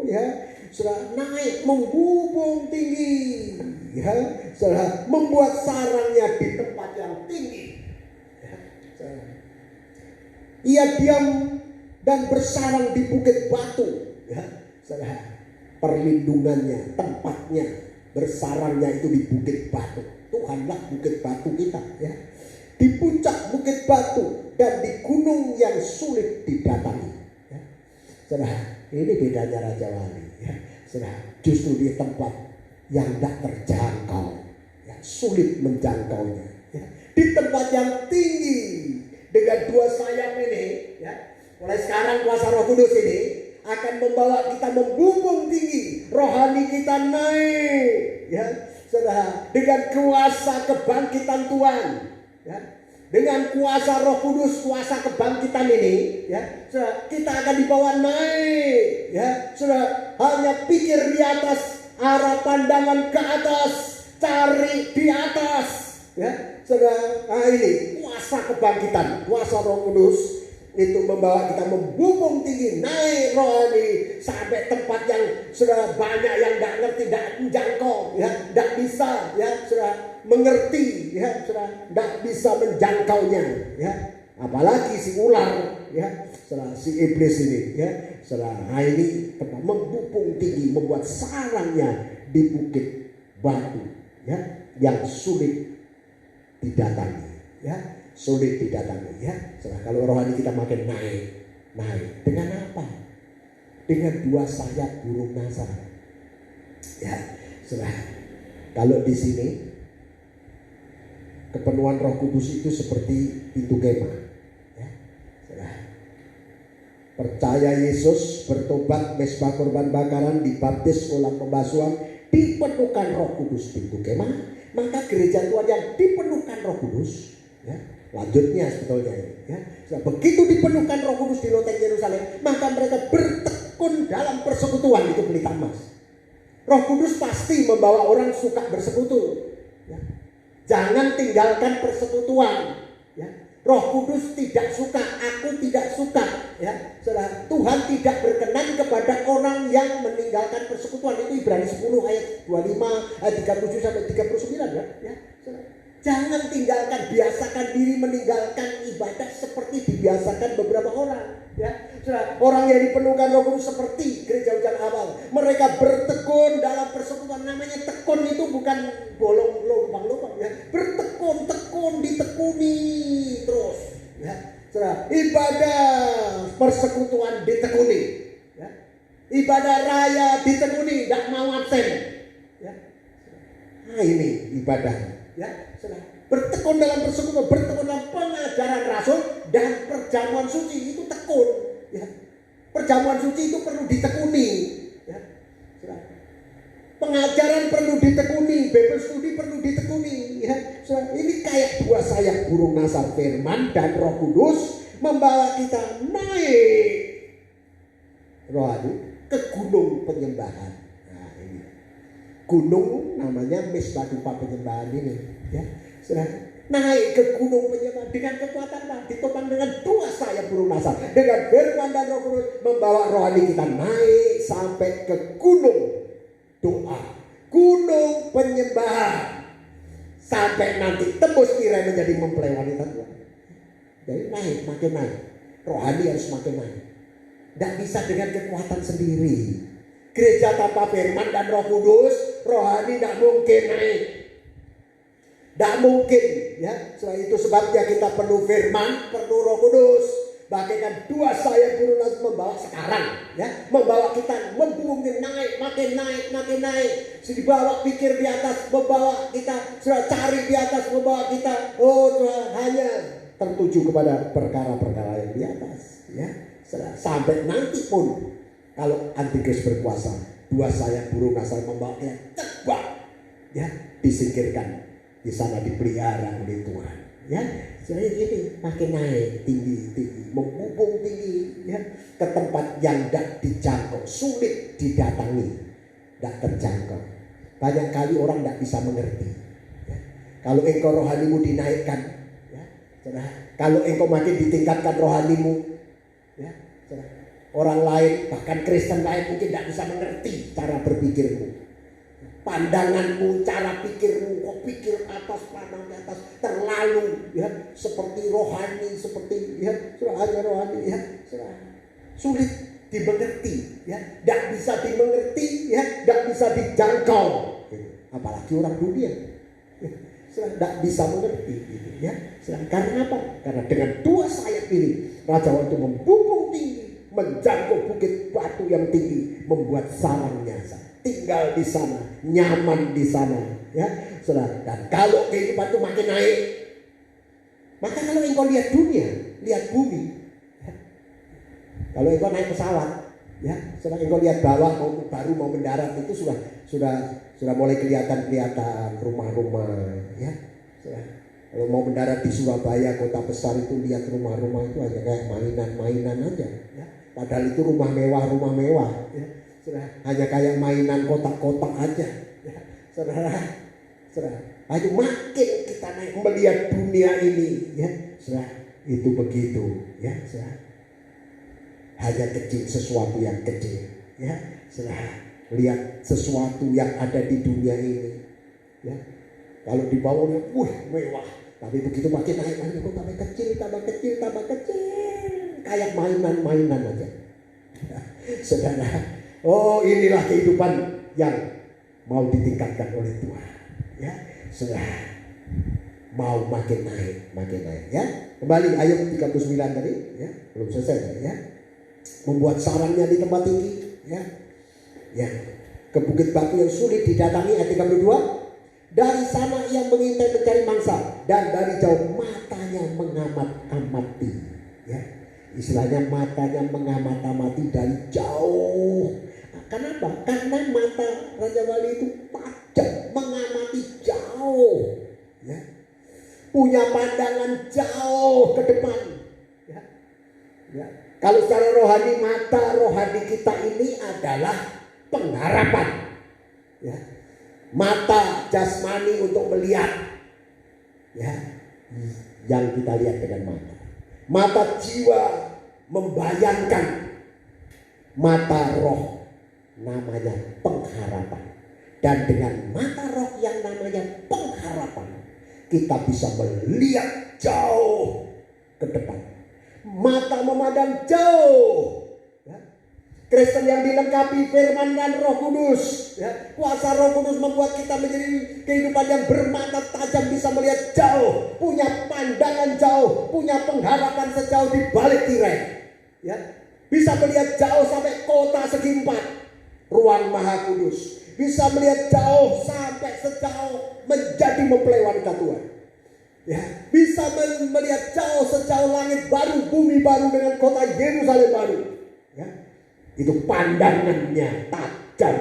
ya, sudah naik membubung tinggi, ya, sudah membuat sarangnya di tempat yang tinggi. Ya, ia diam dan bersarang di bukit batu, ya, sudah perlindungannya, tempatnya bersarangnya itu di bukit batu. Tuhanlah bukit batu kita, ya. Di puncak bukit batu dan di gunung yang sulit didatangi. Ya. Saudara, ini bedanya Raja Wali. Ya. Saudara, justru di tempat yang tidak terjangkau, ya, sulit menjangkaunya. Ya. Di tempat yang tinggi dengan dua sayap ini, ya, mulai sekarang kuasa Roh Kudus ini akan membawa kita membubung tinggi, rohani kita naik, ya, saudara, dengan kuasa kebangkitan Tuhan, ya, dengan kuasa Roh Kudus, kuasa kebangkitan ini, ya, saudara, kita akan dibawa naik, ya, saudara, hanya pikir di atas, arah pandangan ke atas, cari di atas, ya, saudara. Nah, ini kuasa kebangkitan, kuasa Roh Kudus itu membawa kita membubung tinggi, naik rohani sampai tempat yang sudah banyak yang tidak ngerti, tidak menjangkau, ya, tidak bisa, ya, sudah mengerti, ya, sudah tidak bisa menjangkaunya, ya, apalagi si ular, ya, sudah si iblis ini, ya, sudah. Nah, ini tempat membubung tinggi, membuat sarangnya di bukit batu, ya, yang sulit didatangi, ya. Sulit didatangi, ya. Kalau rohani kita makin naik dengan apa? Dengan dua sayap burung nasar, ya. Kalau di sini kepenuhan Roh Kudus itu seperti pintu kemah, ya. Percaya Yesus, bertobat, mesbah korban bakaran, dibaptis, kolam pembasuhan, dipenuhkan Roh Kudus, pintu kemah, maka gereja Tuhan yang dipenuhkan Roh Kudus, ya. Lanjutnya sebetulnya ini, ya. Begitu dipenuhkan Roh Kudus di loteng Yerusalem, maka mereka bertekun dalam persekutuan, itu pelita emas. Roh Kudus pasti membawa orang suka bersekutu, ya. Jangan tinggalkan persekutuan, ya. Roh Kudus tidak suka, aku tidak suka, ya. Tuhan tidak berkenan kepada orang yang meninggalkan persekutuan. Itu Ibrani 10 ayat 25 ayat 37 sampai 39, ya. Jangan tinggalkan, biasakan diri meninggalkan ibadah seperti dibiasakan beberapa orang, ya. Orang yang dipenuhkan Roh Kudus seperti gereja Hujan Awal, mereka bertekun dalam persekutuan. Namanya tekun itu bukan bolong lubang-lubang, ya. Bertekun, ditekuni terus, ya. Ibadah persekutuan ditekuni, ya. Ibadah raya ditekuni, tidak mau absen, ya. Nah, ini ibadah, ya. Bertekun dalam persekutuan, bertekun dalam pengajaran rasul dan perjamuan suci, itu tekun, ya. Perjamuan suci itu perlu ditekuni, ya. Pengajaran perlu ditekuni, Bible study perlu ditekuni, ya. Ini kayak dua sayap burung nasar, firman dan Roh Kudus membawa kita naik rohani ke gunung penyembahan. Nah, ini gunung namanya Mesbah Dupa penyembahan ini, ya. Sudah naik ke gunung penyembahan dengan kekuatan Allah, ditopang dengan dua sayap burung nasar, dengan firman dan Roh Kudus membawa rohani kita naik sampai ke gunung doa, gunung penyembahan, sampai nanti tembus tirai menjadi mempelai wanita Tuhan. Jadi naik, makin naik, rohani harus makin naik. Tidak bisa dengan kekuatan sendiri. Gereja tanpa firman dan Roh Kudus, rohani tidak mungkin naik. Tidak mungkin, ya. Setelah itu sebabnya kita perlu firman, perlu Roh Kudus. Bagaikan dua sayap burung nasar membawa sekarang, ya, membawa kita membumi naik, makin naik, makin naik. Dibawa pikir di atas, membawa kita sudah cari di atas, membawa kita, oh Tuhan, hanya tertuju kepada perkara-perkara yang di atas, ya. Sampai nanti pun kalau antikris berkuasa, dua sayap burung nasar membawa kita cepat, ya, disingkirkan. Di sana dipelihara oleh Tuhan, ya. Jadi ini makin naik tinggi, membubung tinggi, ya, ke tempat yang tidak dijangkau, sulit didatangi, tidak terjangkau. banyak kali orang tidak bisa mengerti. Ya. Kalau engkau rohanimu dinaikkan, ya, kalau engkau makin ditingkatkan rohanimu, ya, orang lain bahkan Kristen lain mungkin tidak bisa mengerti cara berpikirmu. Pandanganmu, cara pikirmu, kok pikir atas, pandang di atas, terlalu, ya, seperti rohani, seperti, ya, hanya rohani, ya, sulit dimengerti, ya, tidak bisa dimengerti, ya, tidak bisa dijangkau, apalagi orang dunia, ya, tidak bisa mengerti, gitu, ya. Karena apa? Karena dengan dua sayap ini, Raja waktu membumbung tinggi, menjangkau bukit batu yang tinggi, membuat sarangnya. Tinggal di sana, nyaman di sana, ya, saudara. Dan kalau kehidupan itu makin naik, maka kalau engkau lihat dunia, lihat bumi, ya. Kalau engkau naik pesawat, ya, saudara, engkau lihat bawah baru mau mendarat itu sudah mulai kelihatan rumah-rumah, ya, saudara. Kalau mau mendarat di Surabaya, kota besar itu lihat rumah-rumah itu hanya kayak mainan-mainan aja, ya. Padahal itu rumah mewah, ya. Saudara, hanya kayak mainan kotak-kotak aja, ya, saudara. Ayo makin kita naik melihat dunia ini, ya, saudara, itu begitu, ya, saudara. Hanya kecil, sesuatu yang kecil, ya, saudara. Lihat sesuatu yang ada di dunia ini, ya. Kalau di bawahnya, mewah, tapi begitu makin naik, kok tambah kecil, kayak mainan-mainan aja, ya, saudara. Oh, inilah kehidupan yang mau ditingkatkan oleh Tuhan, ya, sudah mau makin naik, ya. Kembali ayat 39 tadi, ya, belum selesai, ya. Membuat sarangnya di tempat tinggi, ya, ke bukit batu yang sulit didatangi, ayat 32. Dari sana ia mengintai mencari mangsa, dan dari jauh matanya mengamat-amati, ya. Istilahnya matanya mengamat-amati dari jauh. Kenapa? Karena mata Raja Wali itu tajam, mengamati jauh, ya, punya pandangan jauh ke depan, ya, ya. Kalau secara rohani, mata rohani kita ini adalah pengharapan, ya. Mata jasmani untuk melihat, ya, yang kita lihat dengan mata. Mata jiwa membayangkan, mata roh namanya pengharapan. Dan dengan mata roh yang namanya pengharapan, kita bisa melihat jauh ke depan. Mata memandang jauh, ya. Kristen yang dilengkapi firman dan Roh Kudus, ya. Kuasa Roh Kudus membuat kita menjadi kehidupan yang bermata tajam, bisa melihat jauh, punya pandangan jauh, punya pengharapan sejauh di balik tirai, ya. Bisa melihat jauh sampai kota segi 4, ruang Maha Kudus. Bisa melihat jauh sampai sejauh menjadi mempelai wanita Tuhan, ya. Bisa melihat jauh sejauh langit baru, bumi baru dengan kota Yerusalem baru, ya. Itu pandangannya tajam,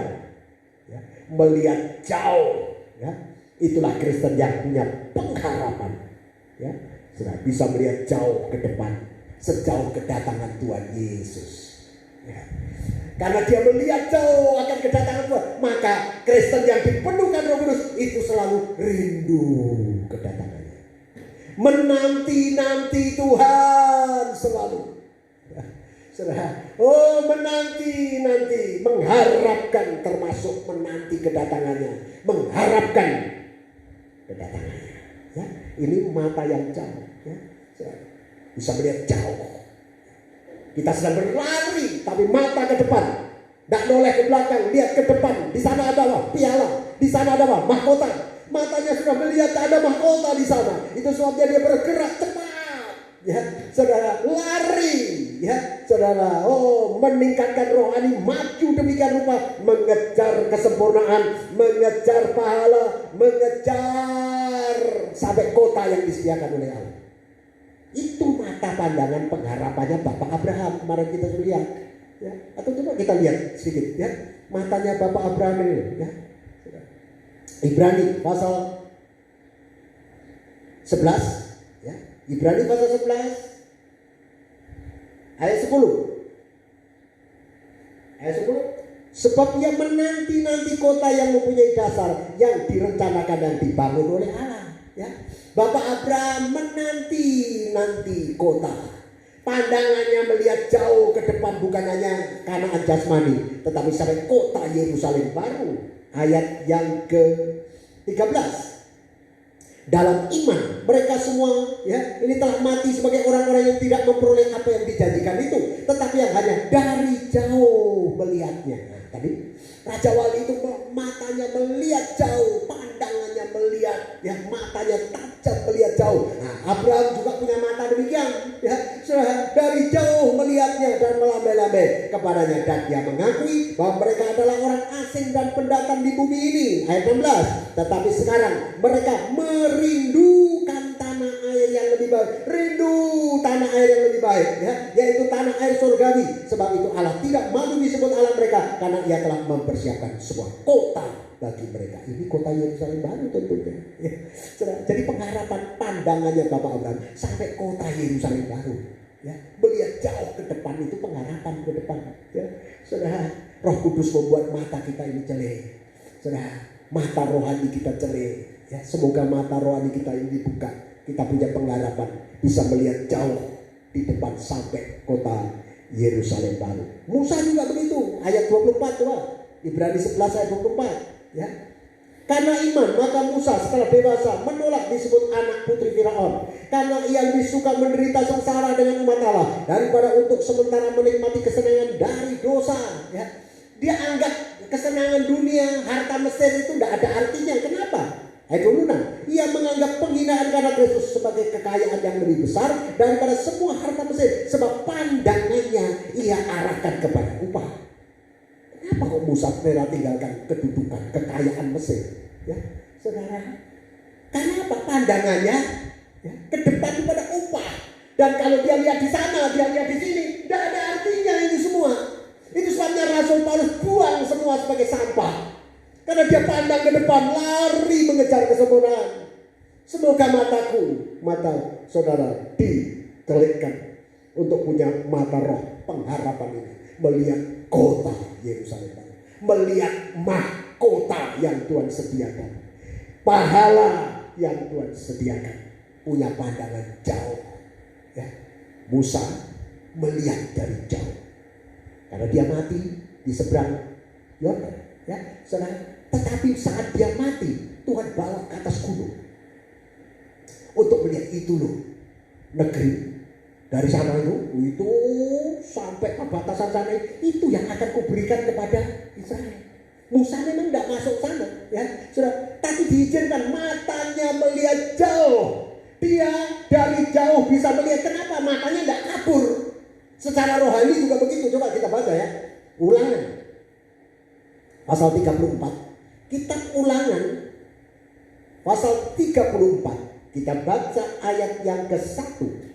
ya. Melihat jauh, ya. Itulah Kristen yang punya pengharapan, ya. Sudah bisa melihat jauh ke depan, sejauh kedatangan Tuhan Yesus, ya. Karena dia melihat jauh akan kedatangan Tuhan, maka Kristen yang dipenuhkan Roh Kudus itu selalu rindu kedatangannya, menanti-nanti Tuhan selalu, ya. Menanti, mengharapkan, termasuk menanti kedatangannya, mengharapkan kedatangannya, ya. Ini mata yang jauh, ya. Bisa melihat jauh. Kita sedang berlari, tapi mata ke depan, tidak noleh ke belakang, lihat ke depan. Di sana ada apa? Piala. Di sana ada apa? Mahkota. Matanya sudah melihat ada mahkota di sana. Itu sebabnya dia bergerak cepat, ya, saudara, lari, ya, saudara. Meningkatkan rohani, maju demikian rupa, mengejar kesempurnaan, mengejar pahala, mengejar sampai kota yang disediakan oleh Allah. Itu mata pandangan pengharapannya Bapak Abraham kemarin kita sudah lihat, ya. Atau coba kita lihat sedikit, ya, matanya Bapak Abraham ini, ya. Ibrani pasal 11, ya. Ibrani pasal 11 ayat 10. Ayat 10. Sebab ia menanti-nanti kota yang mempunyai dasar, yang direncanakan dan dibangun oleh Allah. Ya. Bapak Abraham menanti-nanti kota. Pandangannya melihat jauh ke depan, bukan hanya Kanaan jasmani, tetapi sampai kota Yerusalem baru. Ayat yang ke-13. Dalam iman mereka semua ya ini telah mati sebagai orang-orang yang tidak memperoleh apa yang dijanjikan itu, tetapi yang hanya dari jauh melihatnya. Nah, tadi Raja Wali itu matanya melihat jauh, pandangannya melihat, ya matanya tajam melihat jauh. Nah, Abraham juga punya mata demikian, ya dari jauh melihatnya dan melambai-lambai kepadanya, dan dia mengakui bahwa mereka adalah orang asing dan pendatang di bumi ini. Ayat 16. Tetapi sekarang mereka merindukan tanah air yang lebih baik, rindu tanah air yang lebih baik, ya, yaitu tanah air surgawi. Sebab itu Allah tidak malu disebut Allah mereka, karena Ia telah mempersiapkan sebuah kota bagi mereka. Ini kota Yerusalem baru tentunya. Ya. Jadi pengharapan pandangannya Bapak Abraham sampai kota Yerusalem baru. Ya, melihat jauh ke depan itu pengharapan ke depan. Ya. Saudara, Roh Kudus membuat mata kita ini celek. Saudara, mata rohani kita celek. Ya, semoga mata rohani kita ini dibuka. Kita punya pengharapan bisa melihat jauh di depan sampai kota Yerusalem baru. Musa juga begitu. Ayat 24 coba. Ibrani 11 ayat 24. Ya. Karena iman maka Musa setelah dewasa menolak disebut anak putri Firaun, karena ia lebih suka menderita sengsara dengan umat Allah daripada untuk sementara menikmati kesenangan dari dosa. Ya. Dia anggap kesenangan dunia, harta Mesir itu tidak ada artinya. Kenapa? Ayat 26. Ia menganggap penghinaan karena Kristus sebagai kekayaan yang lebih besar daripada semua harta Mesir, sebab pandangannya ia arahkan kepada upah. Kenapa kok Musa rela tinggalkan kedudukan, kekayaan Mesir? Ya, saudara. Karena apa? Pandangannya ya, ke depan kepada upah. Dan kalau dia lihat di sana, dia lihat di sini, tidak ada artinya ini semua. Itu sebabnya Rasul Paulus buang semua sebagai sampah. Karena dia pandang ke depan, lari mengejar kesempurnaan. Semoga mata saudara ditelikkan untuk punya mata roh pengharapan ini. Melihat kota Yerusalem, melihat mahkota yang Tuhan sediakan, pahala yang Tuhan sediakan, punya pandangan jauh. Ya. Musa melihat dari jauh, karena dia mati di seberang Yordan. Ya, saudara. Tetapi saat dia mati, Tuhan bawa ke atas gunung untuk melihat itu loh negeri. Dari sana itu sampai ke batasan sana, itu yang akan kuberikan kepada Israel. Musa memang tidak masuk sana, ya, saudara. Tapi diizinkan matanya melihat jauh. Dia dari jauh bisa melihat. Kenapa? Matanya tidak kabur. Secara rohani juga begitu. Coba kita baca ya. Ulangan pasal 34. Kitab Ulangan pasal 34. Kita baca ayat yang ke-1.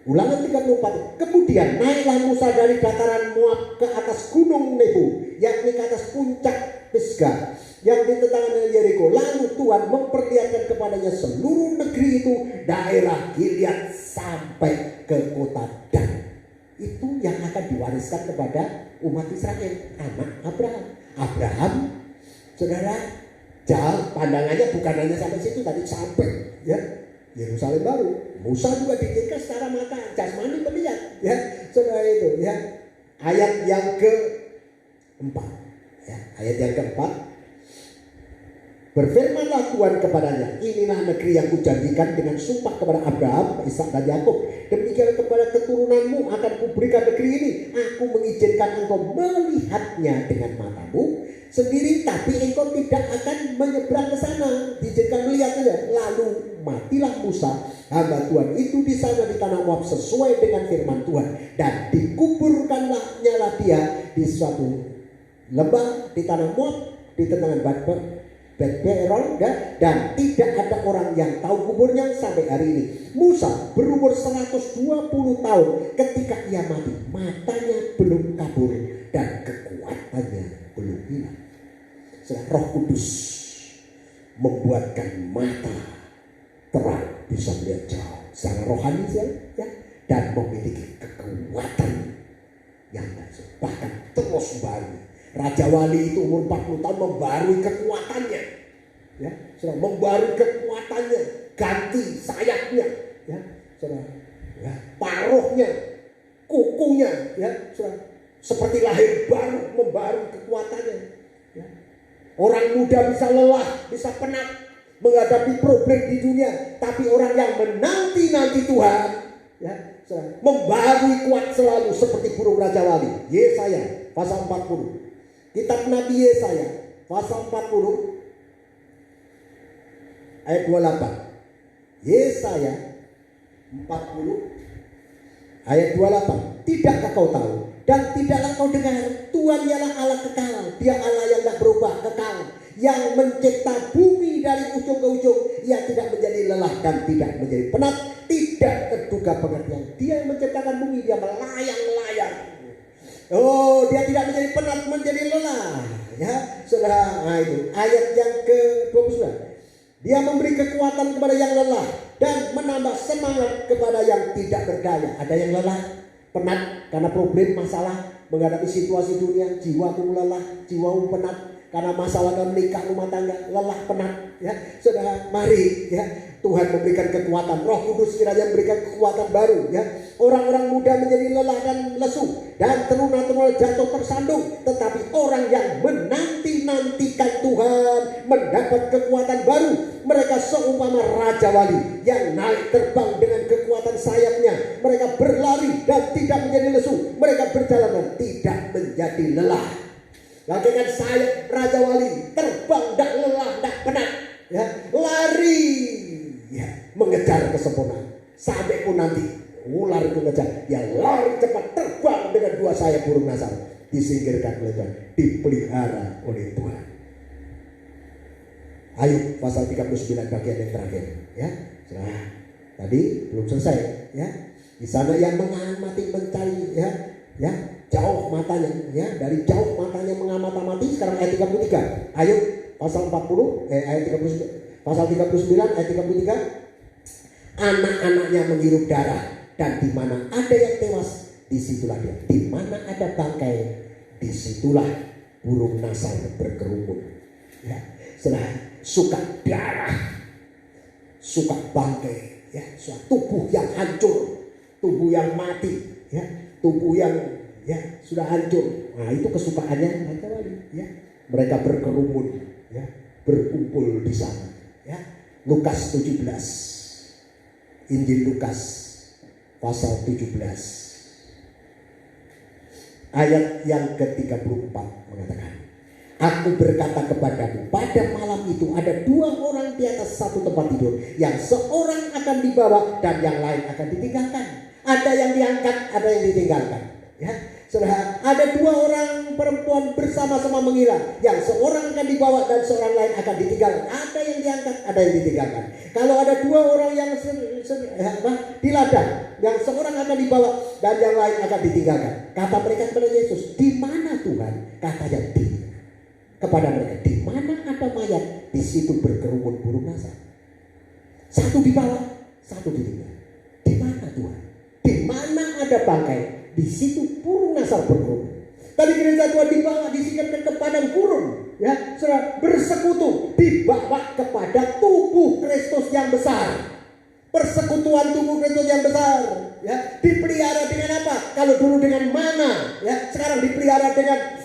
Ulangan 34. Kemudian naiklah Musa dari dataran Moab ke atas gunung Nebo, yakni ke atas puncak Pisgah yang ditentangan dengan Yeriko. Lalu Tuhan memperlihatkan kepadanya seluruh negeri itu, daerah Gilead sampai ke kota Dan. Itu yang akan diwariskan kepada umat Israel, anak Abraham. Abraham, saudara, jauh pandangannya bukan hanya sampai situ, tadi sampai ya Yerusalem baru. Musa juga diizinkan secara mata jasmani melihat, ya saudara itu, ya. Ayat yang ke-4, ya, ayat yang ke-4. Berfirmanlah Tuhan kepadanya, inilah negeri yang kujanjikan dengan sumpah kepada Abraham, Ishak dan Yakub. Demikian kepada keturunanmu akan kuberikan negeri ini. Aku mengizinkan engkau melihatnya dengan matamu sendiri, tapi engkau tidak akan menyeberang ke sana. Diizinkan melihat saja. Lalu matilah Musa, hamba Tuhan itu di sana di tanah Moab sesuai dengan firman Tuhan, dan dikuburkanlah nyala dia di suatu lembah di tanah Moab di tentangan Bet-Beron, dan tidak ada orang yang tahu kuburnya sampai hari ini. Musa berumur 120 tahun ketika ia mati. Matanya belum kabur dan kekuatannya belum hilang. Roh Kudus membuatkan mata terang, bisa melihat jauh secara rohani ya, dan memiliki kekuatan yang bahkan terus baru. Raja Wali itu umur 40 tahun membarui kekuatannya. Ya, saudara, membarui kekuatannya, ganti sayapnya, ya, saudara, ya, paruhnya, kukunya, ya, saudara, seperti lahir baru, membarui kekuatannya. Ya. Orang muda bisa lelah, bisa penat menghadapi problem di dunia, tapi orang yang menanti-nanti Tuhan, ya, saudara, membarui kuat selalu seperti burung Raja Wali. Yesaya pasal 40. Kitab Nabi Yesaya pasal 40 ayat 28. Yesaya 40 ayat 28. Tidakkah kau tahu dan tidaklah kau dengar, Tuhan ialah Allah kekal, Dia Allah yang tak berubah, kekal, yang mencipta bumi dari ujung ke ujung. Ia tidak menjadi lelah dan tidak menjadi penat, tidak terduga pengertian. Dia yang menciptakan bumi, Dia melayang-layang. Oh, Dia tidak menjadi penat, menjadi lelah. Ya, saudara, nah itu ayat yang ke-29. Dia memberi kekuatan kepada yang lelah dan menambah semangat kepada yang tidak berdaya. Ada yang lelah, penat karena problem, masalah, menghadapi situasi dunia. Jiwamu lelah, jiwamu penat karena masalah dalam nikah, rumah tangga, lelah, penat. Ya, saudara, mari, ya, Tuhan memberikan kekuatan. Roh Kudus kiranya memberikan kekuatan baru. Ya, orang-orang muda menjadi lelah dan lesu, dan teruna-teruna jatuh tersandung. Tetapi orang yang menanti-nantikan Tuhan mendapat kekuatan baru. Mereka seumpama Raja Wali yang naik terbang dengan kekuatan sayapnya. Mereka berlari dan tidak menjadi lesu. Mereka berjalan dan tidak menjadi lelah. Bagaikan sayap Raja Wali, terbang, tidak lelah, tidak penat. Ya, lari, ya, mengejar kesempurnaan. Sampai pun nanti ular itu mengejar, ya lari cepat, terbang dengan dua sayap burung nasar, disingkirkan oleh Tuhan, dipelihara oleh Tuhan. Ayub pasal 39 bagian yang terakhir, ya. Nah, tadi belum selesai, ya. Di sana yang mengamati, mencari, ya, ya, jauh matanya, ya, dari jauh matanya mengamati. Sekarang ayat 33. Ayub pasal 40 ayat 39, pasal 39 ayat 33. Anak-anaknya menghirup darah, dan di mana ada yang tewas, disitulah dia. Di mana ada bangkai, disitulah burung nasar berkerumun. Ya, suka darah, suka bangkai, ya, suka tubuh yang hancur, tubuh yang mati, ya, tubuh yang, ya, sudah hancur. Nah, itu kesukaannya Raja Wali, ya. Mereka berkerumun, ya, berkumpul di sana, ya. Lukas 17. Injil Lukas pasal 17 ayat yang ke-34 mengatakan, Aku berkata kepadamu, pada malam itu ada dua orang di atas satu tempat tidur, yang seorang akan dibawa dan yang lain akan ditinggalkan. Ada yang diangkat, ada yang ditinggalkan. Ya, saudara, ada dua orang perempuan bersama-sama mengira, yang seorang akan dibawa dan seorang lain akan ditinggalkan. Ada yang diangkat, ada yang ditinggalkan. Kalau ada dua orang yang di ladang, yang seorang akan dibawa dan yang lain akan ditinggalkan, kata mereka kepada Yesus, di mana Tuhan? Katanya kepada mereka, di mana ada mayat, di situ berkerumun burung nasar. Satu dibawa, satu ditinggal. Di mana Tuhan? Di mana ada bangkai, di situ burung nasar berkerumun. Tadi gereja Tuhan dibawa, disingkirkan ke padang gurun, ya, saudara, bersekutu, dibawa kepada tubuh Kristus yang besar. Persekutuan tubuh Kristus yang besar, ya, dipelihara dengan apa? Kalau dulu dengan mana, ya, sekarang dipelihara dengan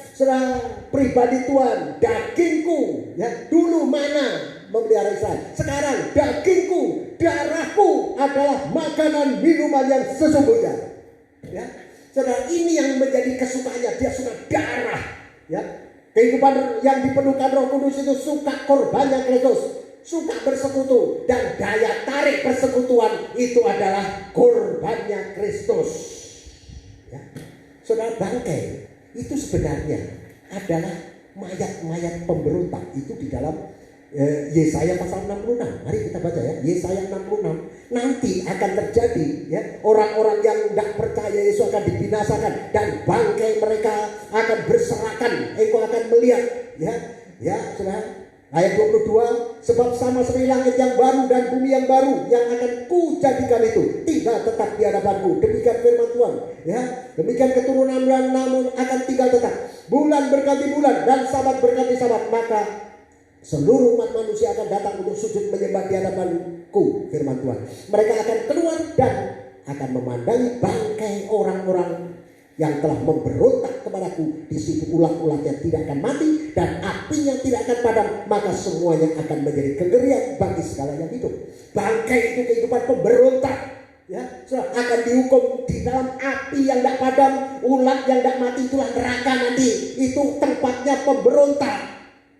pribadi Tuhan, dagingku, ya, dulu mana memelihara Israel, sekarang dagingku, darahku adalah makanan minuman yang sesungguhnya, ya. Saudara, ini yang menjadi kesukaannya, dia suka darah, ya. Kehidupan yang dipenuhkan Roh Kudus itu suka korbannya Kristus, suka bersekutu, dan daya tarik persekutuan itu adalah korbannya Kristus, ya. Saudara, bangkai itu sebenarnya adalah mayat-mayat pemberontak. Itu di dalam Yesaya pasal 66. Mari kita baca, ya, Yesaya 66. Nanti akan terjadi, ya, orang-orang yang tidak percaya Yesus akan dibinasakan dan bangkai mereka akan berserakan. Engkau akan melihat, ya, ya, saudara, Ayat 22, sebab sama seperti langit yang baru dan bumi yang baru yang akan kujadikan itu tinggal tetap di hadapanku. Demikian firman Tuhan. Ya, demikian keturunan namun akan tinggal tetap. Bulan berganti bulan dan sabat berganti sabat, maka seluruh umat manusia akan datang untuk sujud menyembah di hadapanku, firman Tuhan. Mereka akan keluar dan akan memandangi bangkai orang-orang yang telah memberontak kepadaku. Di situ ulat-ulatnya tidak akan mati dan apinya tidak akan padam, maka semuanya akan menjadi kengerian bagi segala yang hidup. Bangkai itu kehidupan pemberontak, ya, akan dihukum di dalam api yang tidak padam. Ulat yang tidak mati itulah neraka nanti. Itu tempatnya pemberontak,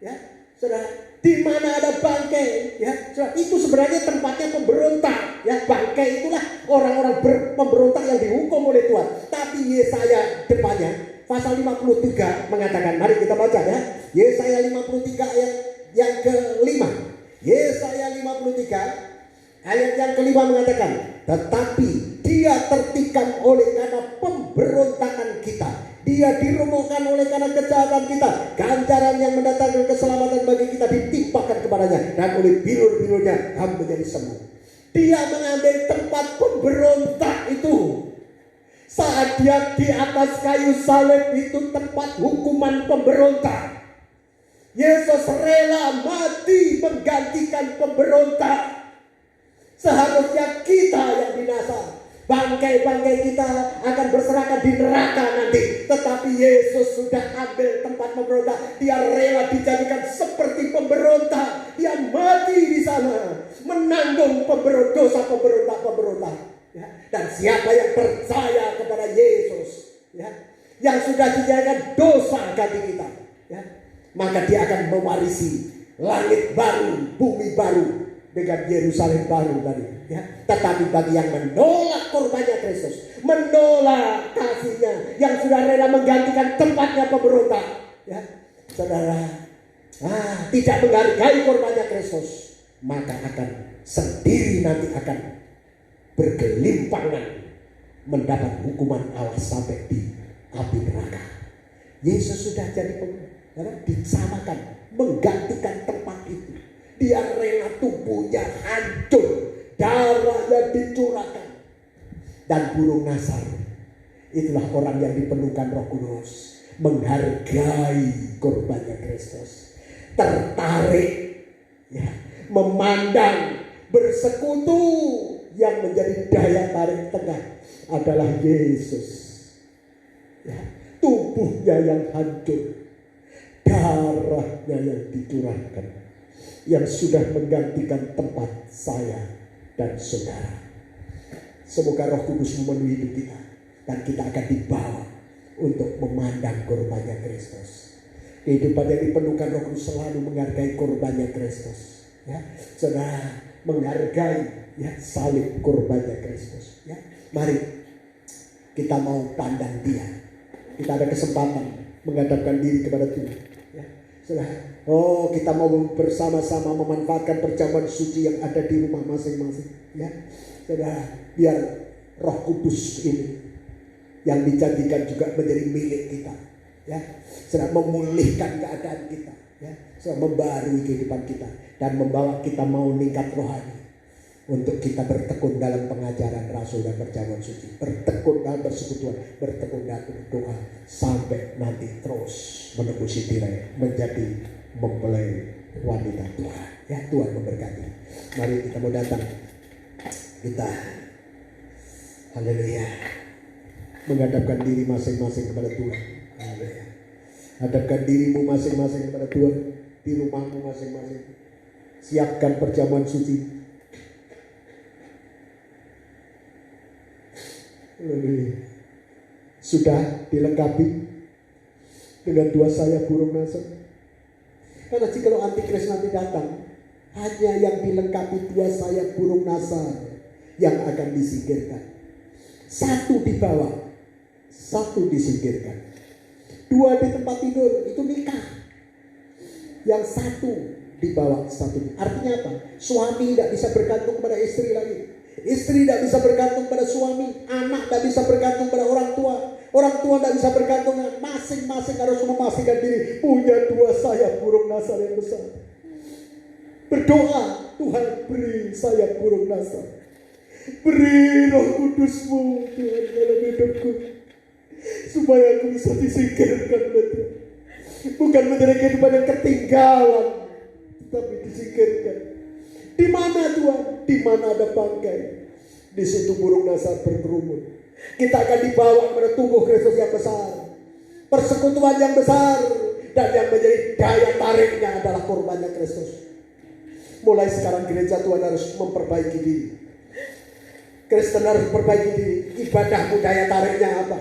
ya, saudara. Di mana ada bangkai, ya, itu sebenarnya tempatnya pemberontak, ya. Bangkai itulah orang-orang pemberontak yang dihukum oleh Tuhan. Tapi Yesaya depannya pasal 53 mengatakan, mari kita baca, ya. Yesaya 53 ayat yang ke-5. Yesaya 53 ayat yang ke-5 mengatakan, tetapi dia tertikam oleh karena pemberontakan kita, dia dirobohkan oleh karena kejahatan kita. Ganjaran yang mendatangkan keselamatan bagi kita ditimpakan kepadanya, dan oleh bilur-bilurnya kami menjadi sembuh. Dia mengambil tempat pemberontak itu. Saat dia di atas kayu salib itu tempat hukuman pemberontak. Yesus rela mati menggantikan pemberontak. Seharusnya kita yang binasa. Bangkai-bangkai kita akan berserakan di neraka nanti. Tetapi Yesus sudah ambil tempat pemberontak. Dia rela dijadikan seperti pemberontak. Dia mati di sana, menanggung dosa pemberontak-pemberontak, ya. Dan siapa yang percaya kepada Yesus, ya, yang sudah dijadikan dosa ganti kita, ya, maka dia akan mewarisi langit baru, bumi baru, dengan Yerusalem baru tadi, ya. Tetapi bagi yang menolak korbannya Kristus, menolak kasihnya, yang sudah rela menggantikan tempatnya pemberontak, ya, saudara, tidak menghargai korbannya Kristus, maka akan sendiri nanti akan bergelimpangan mendapat hukuman Allah sampai di api neraka. Yesus sudah jadi disamakan, menggantikan tempat itu. Dia rela tubuhnya hancur, darahnya dicurahkan. Dan burung Nasar, itulah orang yang dipenuhkan Roh Kudus, menghargai korbannya Kristus, tertarik, ya, memandang, bersekutu. Yang menjadi daya tarik tengah adalah Yesus, ya, tubuhnya yang hancur, darahnya yang dicurahkan, yang sudah menggantikan tempat saya dan saudara. Semoga Roh Kudus memenuhi hidup kita, dan kita akan dibawa untuk memandang korbannya Kristus. Kehidupan yang dipenuhkan Roh Kudus selalu menghargai korbannya Kristus, ya, saudara, menghargai, ya, salib korbannya Kristus, ya. Mari kita mau pandang Dia. Kita ada kesempatan menghadapkan diri kepada Tuhan, ya, saudara. Oh, kita mau bersama-sama memanfaatkan perjamuan suci yang ada di rumah masing-masing, ya, saudara. Biar Roh Kudus ini yang dijanjikan juga menjadi milik kita, ya, saudara, memulihkan keadaan kita, ya, saudara, membarui kehidupan kita dan membawa kita mau meningkat rohani untuk kita bertekun dalam pengajaran Rasul dan perjamuan suci, bertekun dalam persekutuan, bertekun dalam doa, sampai nanti terus menembusi tirai menjadi mempelai wanita Tuhan, ya. Tuhan memberkati. Mari kita mau datang, kita haleluya menghadapkan diri masing-masing kepada Tuhan. Haleluya. Hadapkan dirimu masing-masing kepada Tuhan di rumahmu masing-masing. Siapkan perjamuan suci. Sudah dilengkapi dengan 2 sayap burung Nasar. Karena jika antikris nanti datang, hanya yang dilengkapi 2 sayap burung Nasar yang akan disingkirkan. 1 dibawa, 1 disingkirkan. 2 di tempat tidur, itu nikah. Yang 1 dibawa, 1. Artinya apa? Suami tidak bisa bergantung pada istri lagi. Istri tidak bisa bergantung pada suami. Anak tidak bisa bergantung pada orang tua. Orang tua tidak bisa bergantung. Masing-masing harus memastikan diri punya 2 sayap burung Nasar yang besar. Berdoa, Tuhan beri saya burung nasar. Beri Roh Kudus-Mu Tuhan dalam hidupku, supaya aku bisa disingkirkan Tuhan. Bukan menjadi kehidupan yang ketinggalan, tetapi disingkirkan. Di mana Tuhan? Di mana ada bangkai, di situ burung nasar berkerumun. Kita akan dibawa kepada tubuh Kristus yang besar, persekutuan yang besar, dan yang menjadi daya tariknya adalah korbannya Kristus. Mulai sekarang gereja Tuhan harus memperbaiki diri. Kristen harus memperbaiki diri. Ibadahmu daya tariknya apa?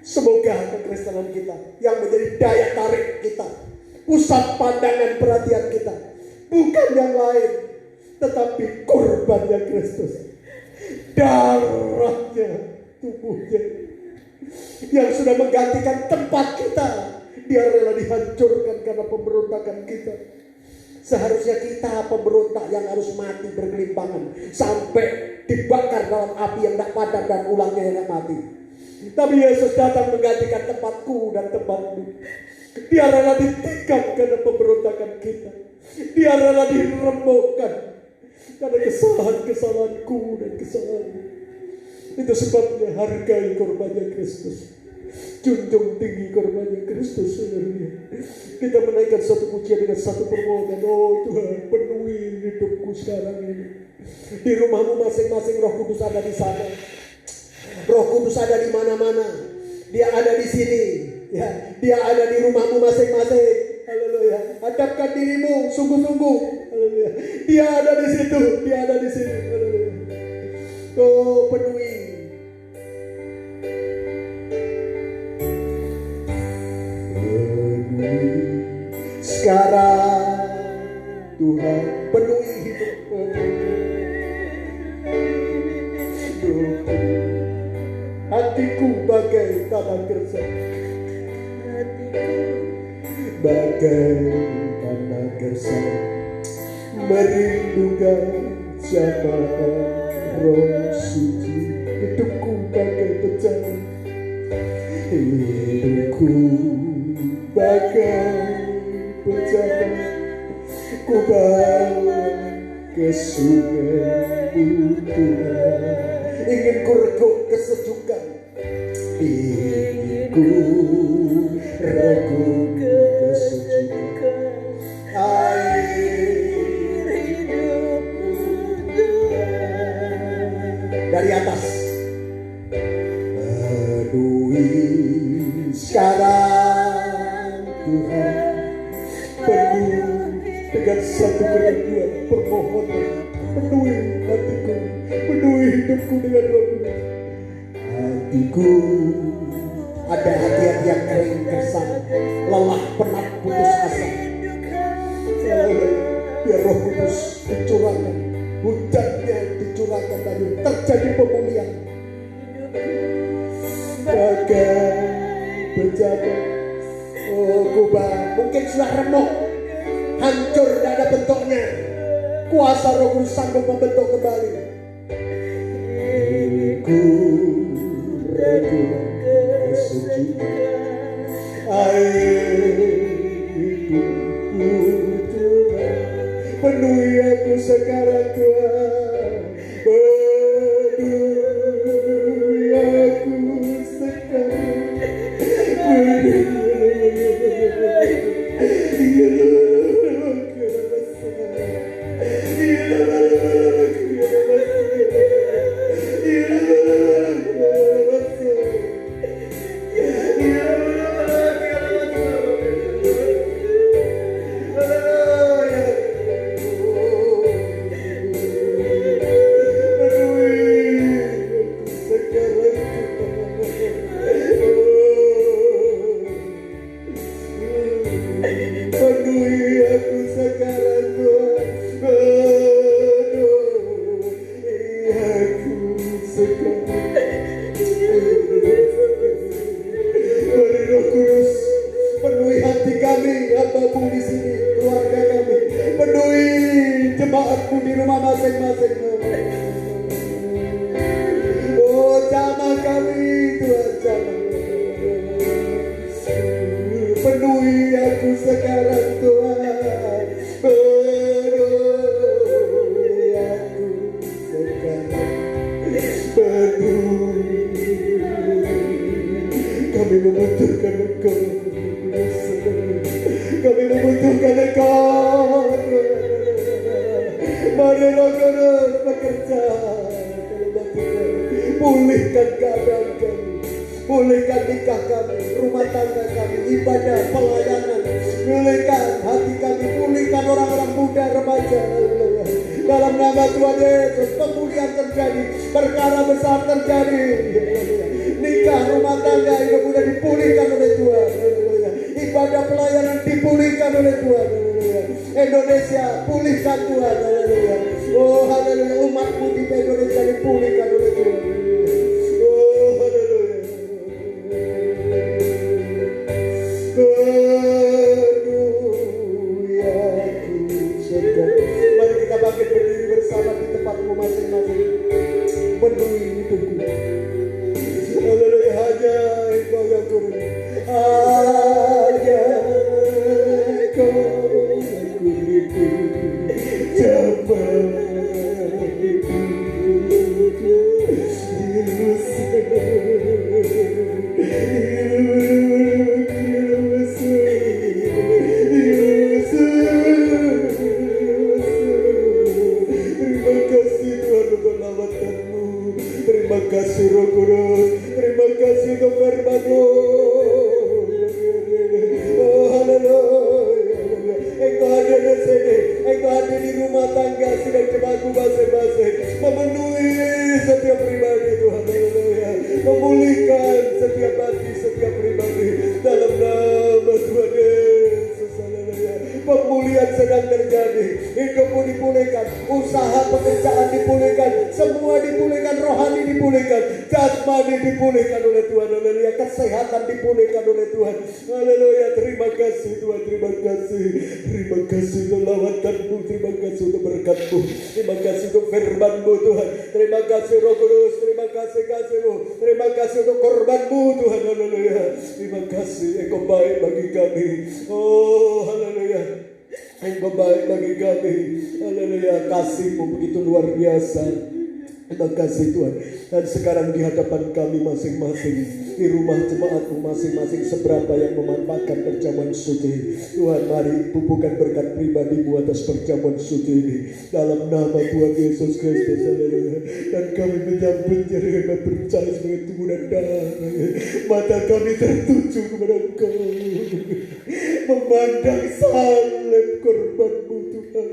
Semoga kekristenan kita yang menjadi daya tarik kita, pusat pandangan perhatian kita, bukan yang lain, tetapi korbannya Kristus, darahnya, tubuhnya, yang sudah menggantikan tempat kita. Dia rela dihancurkan karena pemberontakan kita. Seharusnya kita pemberontak yang harus mati bergelimpangan sampai dibakar dalam api yang tak padam dan ulangnya yang tak mati. Tapi Yesus datang menggantikan tempatku dan tempatmu. Dia rela ditikam karena pemberontakan kita. Dia rela diremukkan karena kesalahan-kesalahanku dan kesalahanmu. Itu sebabnya hargai korbannya Kristus. Junjung tinggi korbannya Kristus, saudara. Kita menaikkan satu pujian dengan satu permohonan. Oh Tuhan, penuhi hidupku sekarang ini. Di rumahmu masing-masing Roh Kudus ada di sana. Roh Kudus ada di mana-mana. Dia ada di sini. Ya, dia ada di rumahmu masing-masing. Haleluya. Hadapkan dirimu sungguh-sungguh. Haleluya. Dia ada di situ. Dia ada di sini. Haleluya. Oh, penuhi. Sekarang Tuhan penuhi hidupku. Hatiku bagai tanah gersang, bagai tanah gersang, merindukan jamaah Roh Suci. Hidupku bagai bejana, hidupku bagai bejana, ku bawa ke sungai-Mu Tuhan. Ingin ku reguk kesejukan, ingin ku reguk kesejukan, air hidupmu Tuhan. Dari atas, penuhi sekarang Tuhan, penuh dengan satu kerinduan permohonan. Penuhi hatiku, penuhi hidupku dengan Roh Kudus. Hatiku, ada hati-hati yang kering gersang, lelah, penat, putus asa. Biar Roh Kudus dicurahkan, hujannya dicurahkan, dan terjadi pemulihan. Bagai bejana, oh kubah, mungkin sudah remuk, hancur, tidak ada bentuknya. Kuasa Roh Kudus sanggup membentuk kembali. Ku ragu kesejukan, air hidupku Tuhan. Penuhi aku sekarang Tuhan. Penuhi aku sekarang. Penuhi aku sekarang Tuhan. Mari Roh Kudus bekerja. Pulihkan keadaan kami, pulihkan nikah kami, rumah tangga kami, ibadah, pelayanan. Pulihkan hati kami, pulihkan orang-orang muda, remaja. Dalam nama Tuhan Yesus, pemulihan terjadi, perkara besar terjadi. Nikah, rumah tangga hidup muda dipulihkan oleh Tuhan. Ibadah pelayanan dipulihkan oleh Tuhan. Indonesia pulihkan Tuhan. Oh haleluya, umatmu di Indonesia dipulihkan oleh Tuhan. Oh haleluya. Mari kita bangkit berdiri bersama di tempatmu masing-masing. Penuhi hidupku. Haleluya, hanya Engkau yang kurni. Hanya Engkau yang kurni. Cepat. Terima kasih Roh Kudus, terima kasih untuk firman-Mu. Oh haleluya, Engkau hadir di sini, Engkau hadir di rumah tangga sidang jemaatku masing-masing, memenuhi setiap pribadi Tuhan, haleluya, memulihkan setiap hati, setiap pribadi dalam nama Tuhan Yesus, haleluya. Pemulihan sedang terjadi, hidupmu dipulihkan, usaha pekerjaan dipulihkan, semua dipulihkan, rohani dipulihkan, jasmani dipulihkan oleh Tuhan, haleluya, kesehatan dipulihkan oleh Tuhan, haleluya. Terima kasih Tuhan, terima kasih untuk lawatan-Mu, terima kasih untuk berkat-Mu, terima kasih untuk firman-Mu Tuhan, terima kasih Roh Kudus, terima kasih kasih-Mu, terima kasih untuk korban-Mu Tuhan, haleluya. Terima kasih, Engkau baik bagi kami, oh haleluya. Engkau baik bagi kami, haleluya. Kasih-Mu begitu luar biasa. Terima kasih Tuhan. Dan sekarang di hadapan kami masing-masing, di rumah jemaat-Mu masing-masing, seberapa yang memanfaatkan perjamuan suci, Tuhan mari tubuhkan berkat pribadi-Mu atas perjamuan suci ini dalam nama Tuhan Yesus Kristus, haleluya. Dan kami menyambutnya dengan percaya sebagai tubuh dan darah. Mata kami tertuju kepada Engkau, memandang salib korban-Mu Tuhan.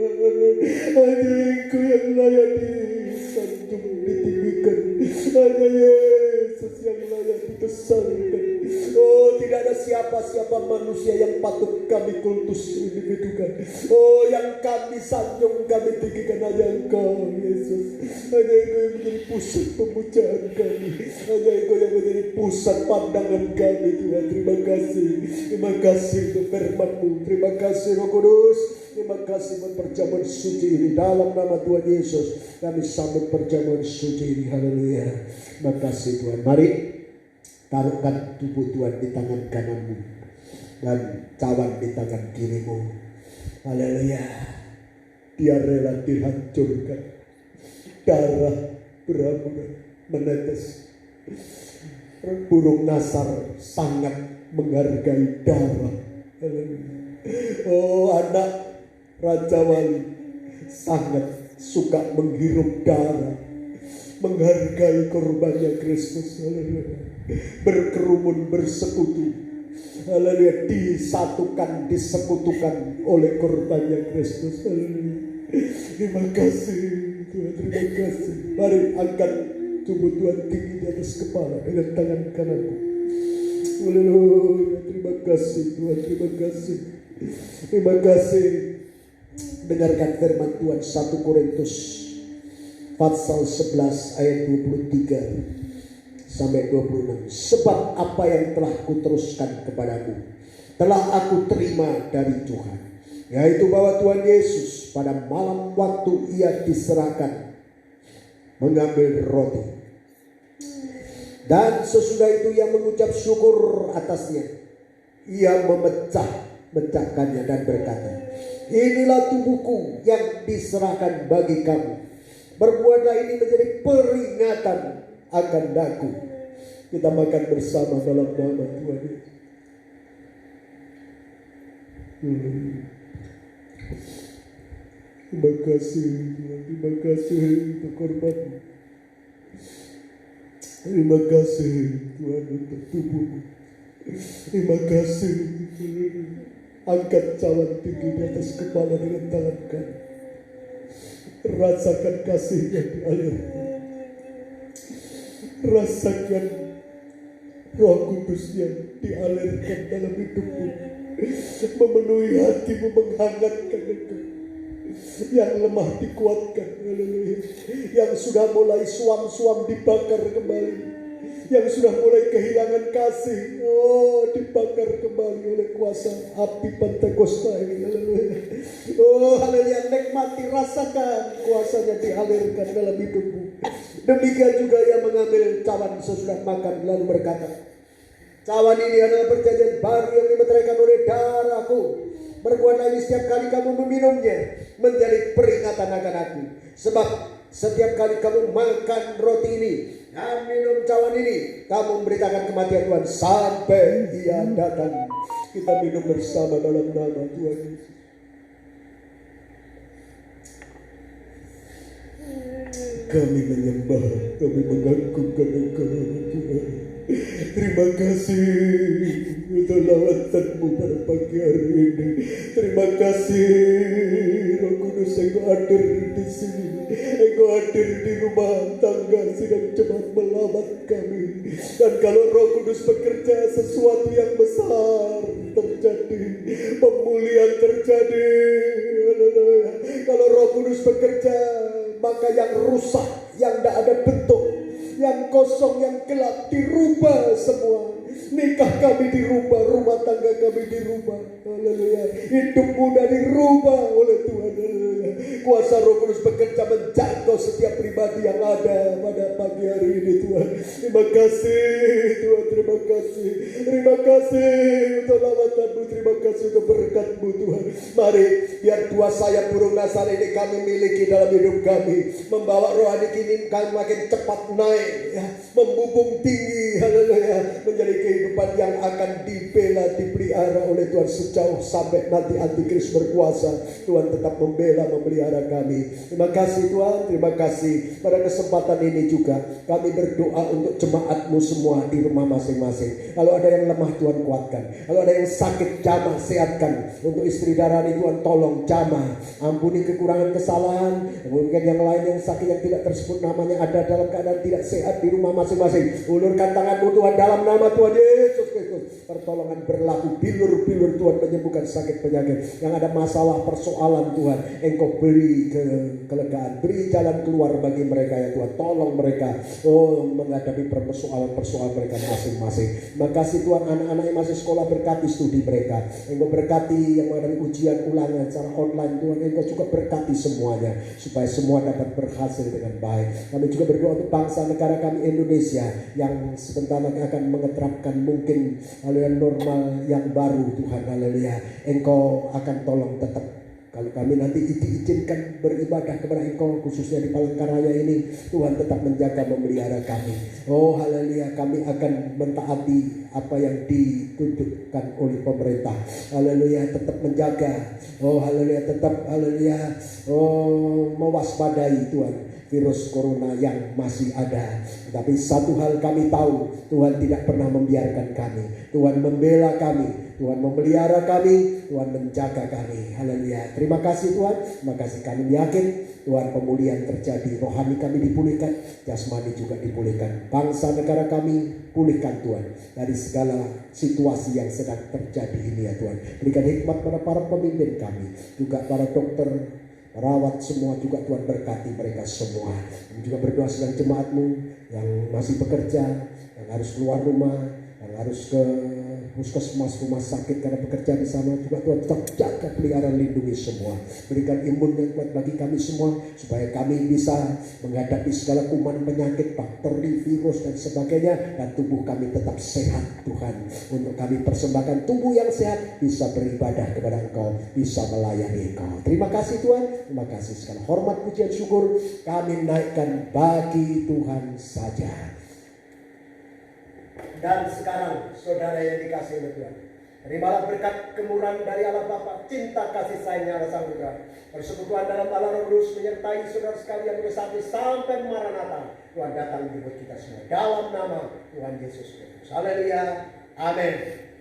Hanya Engkau yang layak disanjung, ditinggikan, hanya Yesus yang layak dibesarkan. Oh, tidak ada siapa-siapa manusia yang patut kami kultus individukan. Oh, yang kami sanjung, kami tinggikan hanya Engkau Yesus. Hanya Engkau yang menjadi pusat pemujaan kami, hanya Engkau yang menjadi pusat pandangan kami Tuhan. Terima kasih untuk firman-Mu, terima kasih Roh Kudus. Terima kasih buat perjamuan suci ini. Dalam nama Tuhan Yesus kami sambut perjamuan suci ini. Haleluya. Terima kasih Tuhan. Mari taruhkan tubuh Tuhan di tangan kananmu dan cawan di tangan kirimu. Haleluya. Dia rela dihancurkan. Darah beramburan menetes. Burung nasar sangat menghargai darah. Haleluya. Oh, anak Raja Wali sangat suka menghirup darah, menghargai korbannya Kristus, haleluya. Berkerumun, bersekutu, haleluya, disekutukan oleh korbannya Kristus, haleluya. Terima kasih Tuhan, terima kasih. Mari angkat tubuh Tuhan tinggi di atas kepala dengan tangan kananmu. Haleluya, terima kasih Tuhan, terima kasih. Terima kasih. Dengarkan firman Tuhan 1 Korintus pasal 11 ayat 23 sampai 26. Sebab apa yang telah kuteruskan kepadamu telah aku terima dari Tuhan, yaitu bahwa Tuhan Yesus pada malam waktu Ia diserahkan mengambil roti, dan sesudah itu Ia mengucap syukur atasnya, Ia memecahkannya dan berkata, inilah tubuhku yang diserahkan bagi kamu. Berbuatlah ini menjadi peringatan akan daku. Kita makan bersama dalam nama Tuhan. Terima kasih Tuhan, terima kasih untuk korban. Terima kasih Tuhan untuk tubuhmu. Terima kasih. Angkat cawan tinggi di atas kepala dengan tangan kanan. Rasakan kasihnya dialirkan. Rasakan Roh Kudus yang dialirkan dalam hidupmu, memenuhi hatimu, menghangatkan engkau. Yang lemah dikuatkan, yang sudah mulai suam-suam dibakar kembali, yang sudah mulai kehilangan kasih, dibakar kembali oleh kuasa api Pentakosta ini. Oh haleluya, nikmati, rasakan kuasanya dialirkan dalam hidupmu. Demikian juga ia mengambil cawan sesudah makan lalu berkata, cawan ini adalah perjanjian baru yang dimeteraikan oleh darahku. Berbuatlah ini setiap kali kamu meminumnya, menjadi peringatan akan aku. Sebab setiap kali kamu makan roti ini dan minum cawan ini, kamu memberitakan kematian Tuhan sampai Ia datang. Kita minum bersama dalam nama Tuhan Yesus. Kami menyembah, kami mengagungkan Engkau Tuhan. Terima kasih untuk lawatanmu pada pagi hari ini. Terima kasih Roh Kudus, Engkau hadir di sini. Engkau hadir di rumah tangga sedang jemaat melawat kami. Dan kalau Roh Kudus bekerja, sesuatu yang besar terjadi, pemulihan terjadi. Kalau Roh Kudus bekerja, maka yang rusak, yang tidak ada bentuk, yang kosong, yang gelap dirubah semua. Nikah kami dirubah, rumah tangga kami dirubah. Haleluya. Hidup muda dirubah oleh Tuhan. Haleluya. Kuasa Roh Kudus bekerja menjangkau setiap pribadi yang ada pada pagi hari ini Tuhan. Terima kasih Tuhan, terima kasih. Terima kasih untuk lawatanmu, terima kasih untuk berkat-Mu Tuhan. Mari biar dua sayap burung nasar ini kami miliki dalam hidup kami, membawa rohani kini kami makin cepat naik, ya, membubung tinggi, haleluya, menjadi kehidupan yang akan dibela, dipelihara oleh Tuhan sejauh sampai nanti antikris berkuasa. Tuhan tetap membela, memelihara kami. Terima kasih Tuhan, terima kasih. Pada kesempatan ini juga kami berdoa untuk jemaat-Mu semua di rumah masing-masing. Kalau ada yang lemah Tuhan kuatkan, kalau ada yang sakit jamah sehatkan. Untuk istri Darani Tuhan tolong jamah, ampuni kekurangan kesalahan. Mungkin yang lain yang sakit yang tidak tersebut namanya ada dalam keadaan tidak sehat di rumah masing-masing. Ulurkan tangan-Mu Tuhan dalam nama Tuhan Yesus Kristus. Pertolongan berlaku, bilur-bilur Tuhan menyembuhkan sakit penyakit. Yang ada masalah persoalan Tuhan, Engkau beri kelegaan, beri jalan keluar bagi mereka ya Tuhan. Tolong mereka menghadapi persoalan-persoalan mereka masing-masing. Terima kasih Tuhan, anak-anak yang masih sekolah berkati studi mereka. Engkau berkati yang menghadapi ujian ulangan secara online Tuhan. Engkau juga berkati semuanya supaya semua dapat berhasil dengan baik. Kami juga berdoa untuk bangsa negara kami Indonesia yang sebentar lagi akan mengeterapkan mungkin aliran normal yang baru Tuhan. Haleluya. Engkau akan tolong tetap. Kalau kami nanti diizinkan beribadah kepada Engkau, khususnya di Palangkaraya ini, Tuhan tetap menjaga, memelihara kami. Oh haleluya, kami akan mentaati apa yang dituntutkan oleh pemerintah. Haleluya, tetap menjaga. Oh haleluya, tetap haleluya, mewaspadai Tuhan virus corona yang masih ada. Tapi satu hal kami tahu, Tuhan tidak pernah membiarkan kami. Tuhan membela kami, Tuhan memelihara kami, Tuhan menjaga kami. Haleluya. Terima kasih Tuhan. Terima kasih, kami yakin Tuhan pemulihan terjadi. Rohani kami dipulihkan, jasmani juga dipulihkan. Bangsa negara kami pulihkan Tuhan dari segala situasi yang sedang terjadi ini ya Tuhan. Berikan hikmat pada para pemimpin kami, juga para dokter, perawat semua juga Tuhan berkati mereka semua. Kami juga berdoa sedang jemaat-Mu yang masih bekerja, yang harus keluar rumah, yang harus ke puskesmas, rumah sakit karena bekerja di sana, juga Tuhan tetap jaga, pelihara, lindungi semua. Berikan imun yang kuat bagi kami semua supaya kami bisa menghadapi segala kuman penyakit, bakteri, virus dan sebagainya, dan tubuh kami tetap sehat Tuhan. Untuk kami persembahkan tubuh yang sehat, bisa beribadah kepada Engkau, bisa melayani Engkau. Terima kasih Tuhan, terima kasih. Segala hormat, pujian, syukur kami naikkan bagi Tuhan saja. Dan sekarang saudara yang dikasihi oleh Tuhan, Terimalah berkat kemurahan dari Allah Bapa, cinta kasih sayangnya Allah Sang Putra, persekutuan dalam Allah Roh Kudus menyertai saudara sekalian bersatu sampai Maranatha. Tuhan datang jemput kita semua dalam nama Tuhan Yesus Kristus. Haleluya. Amin.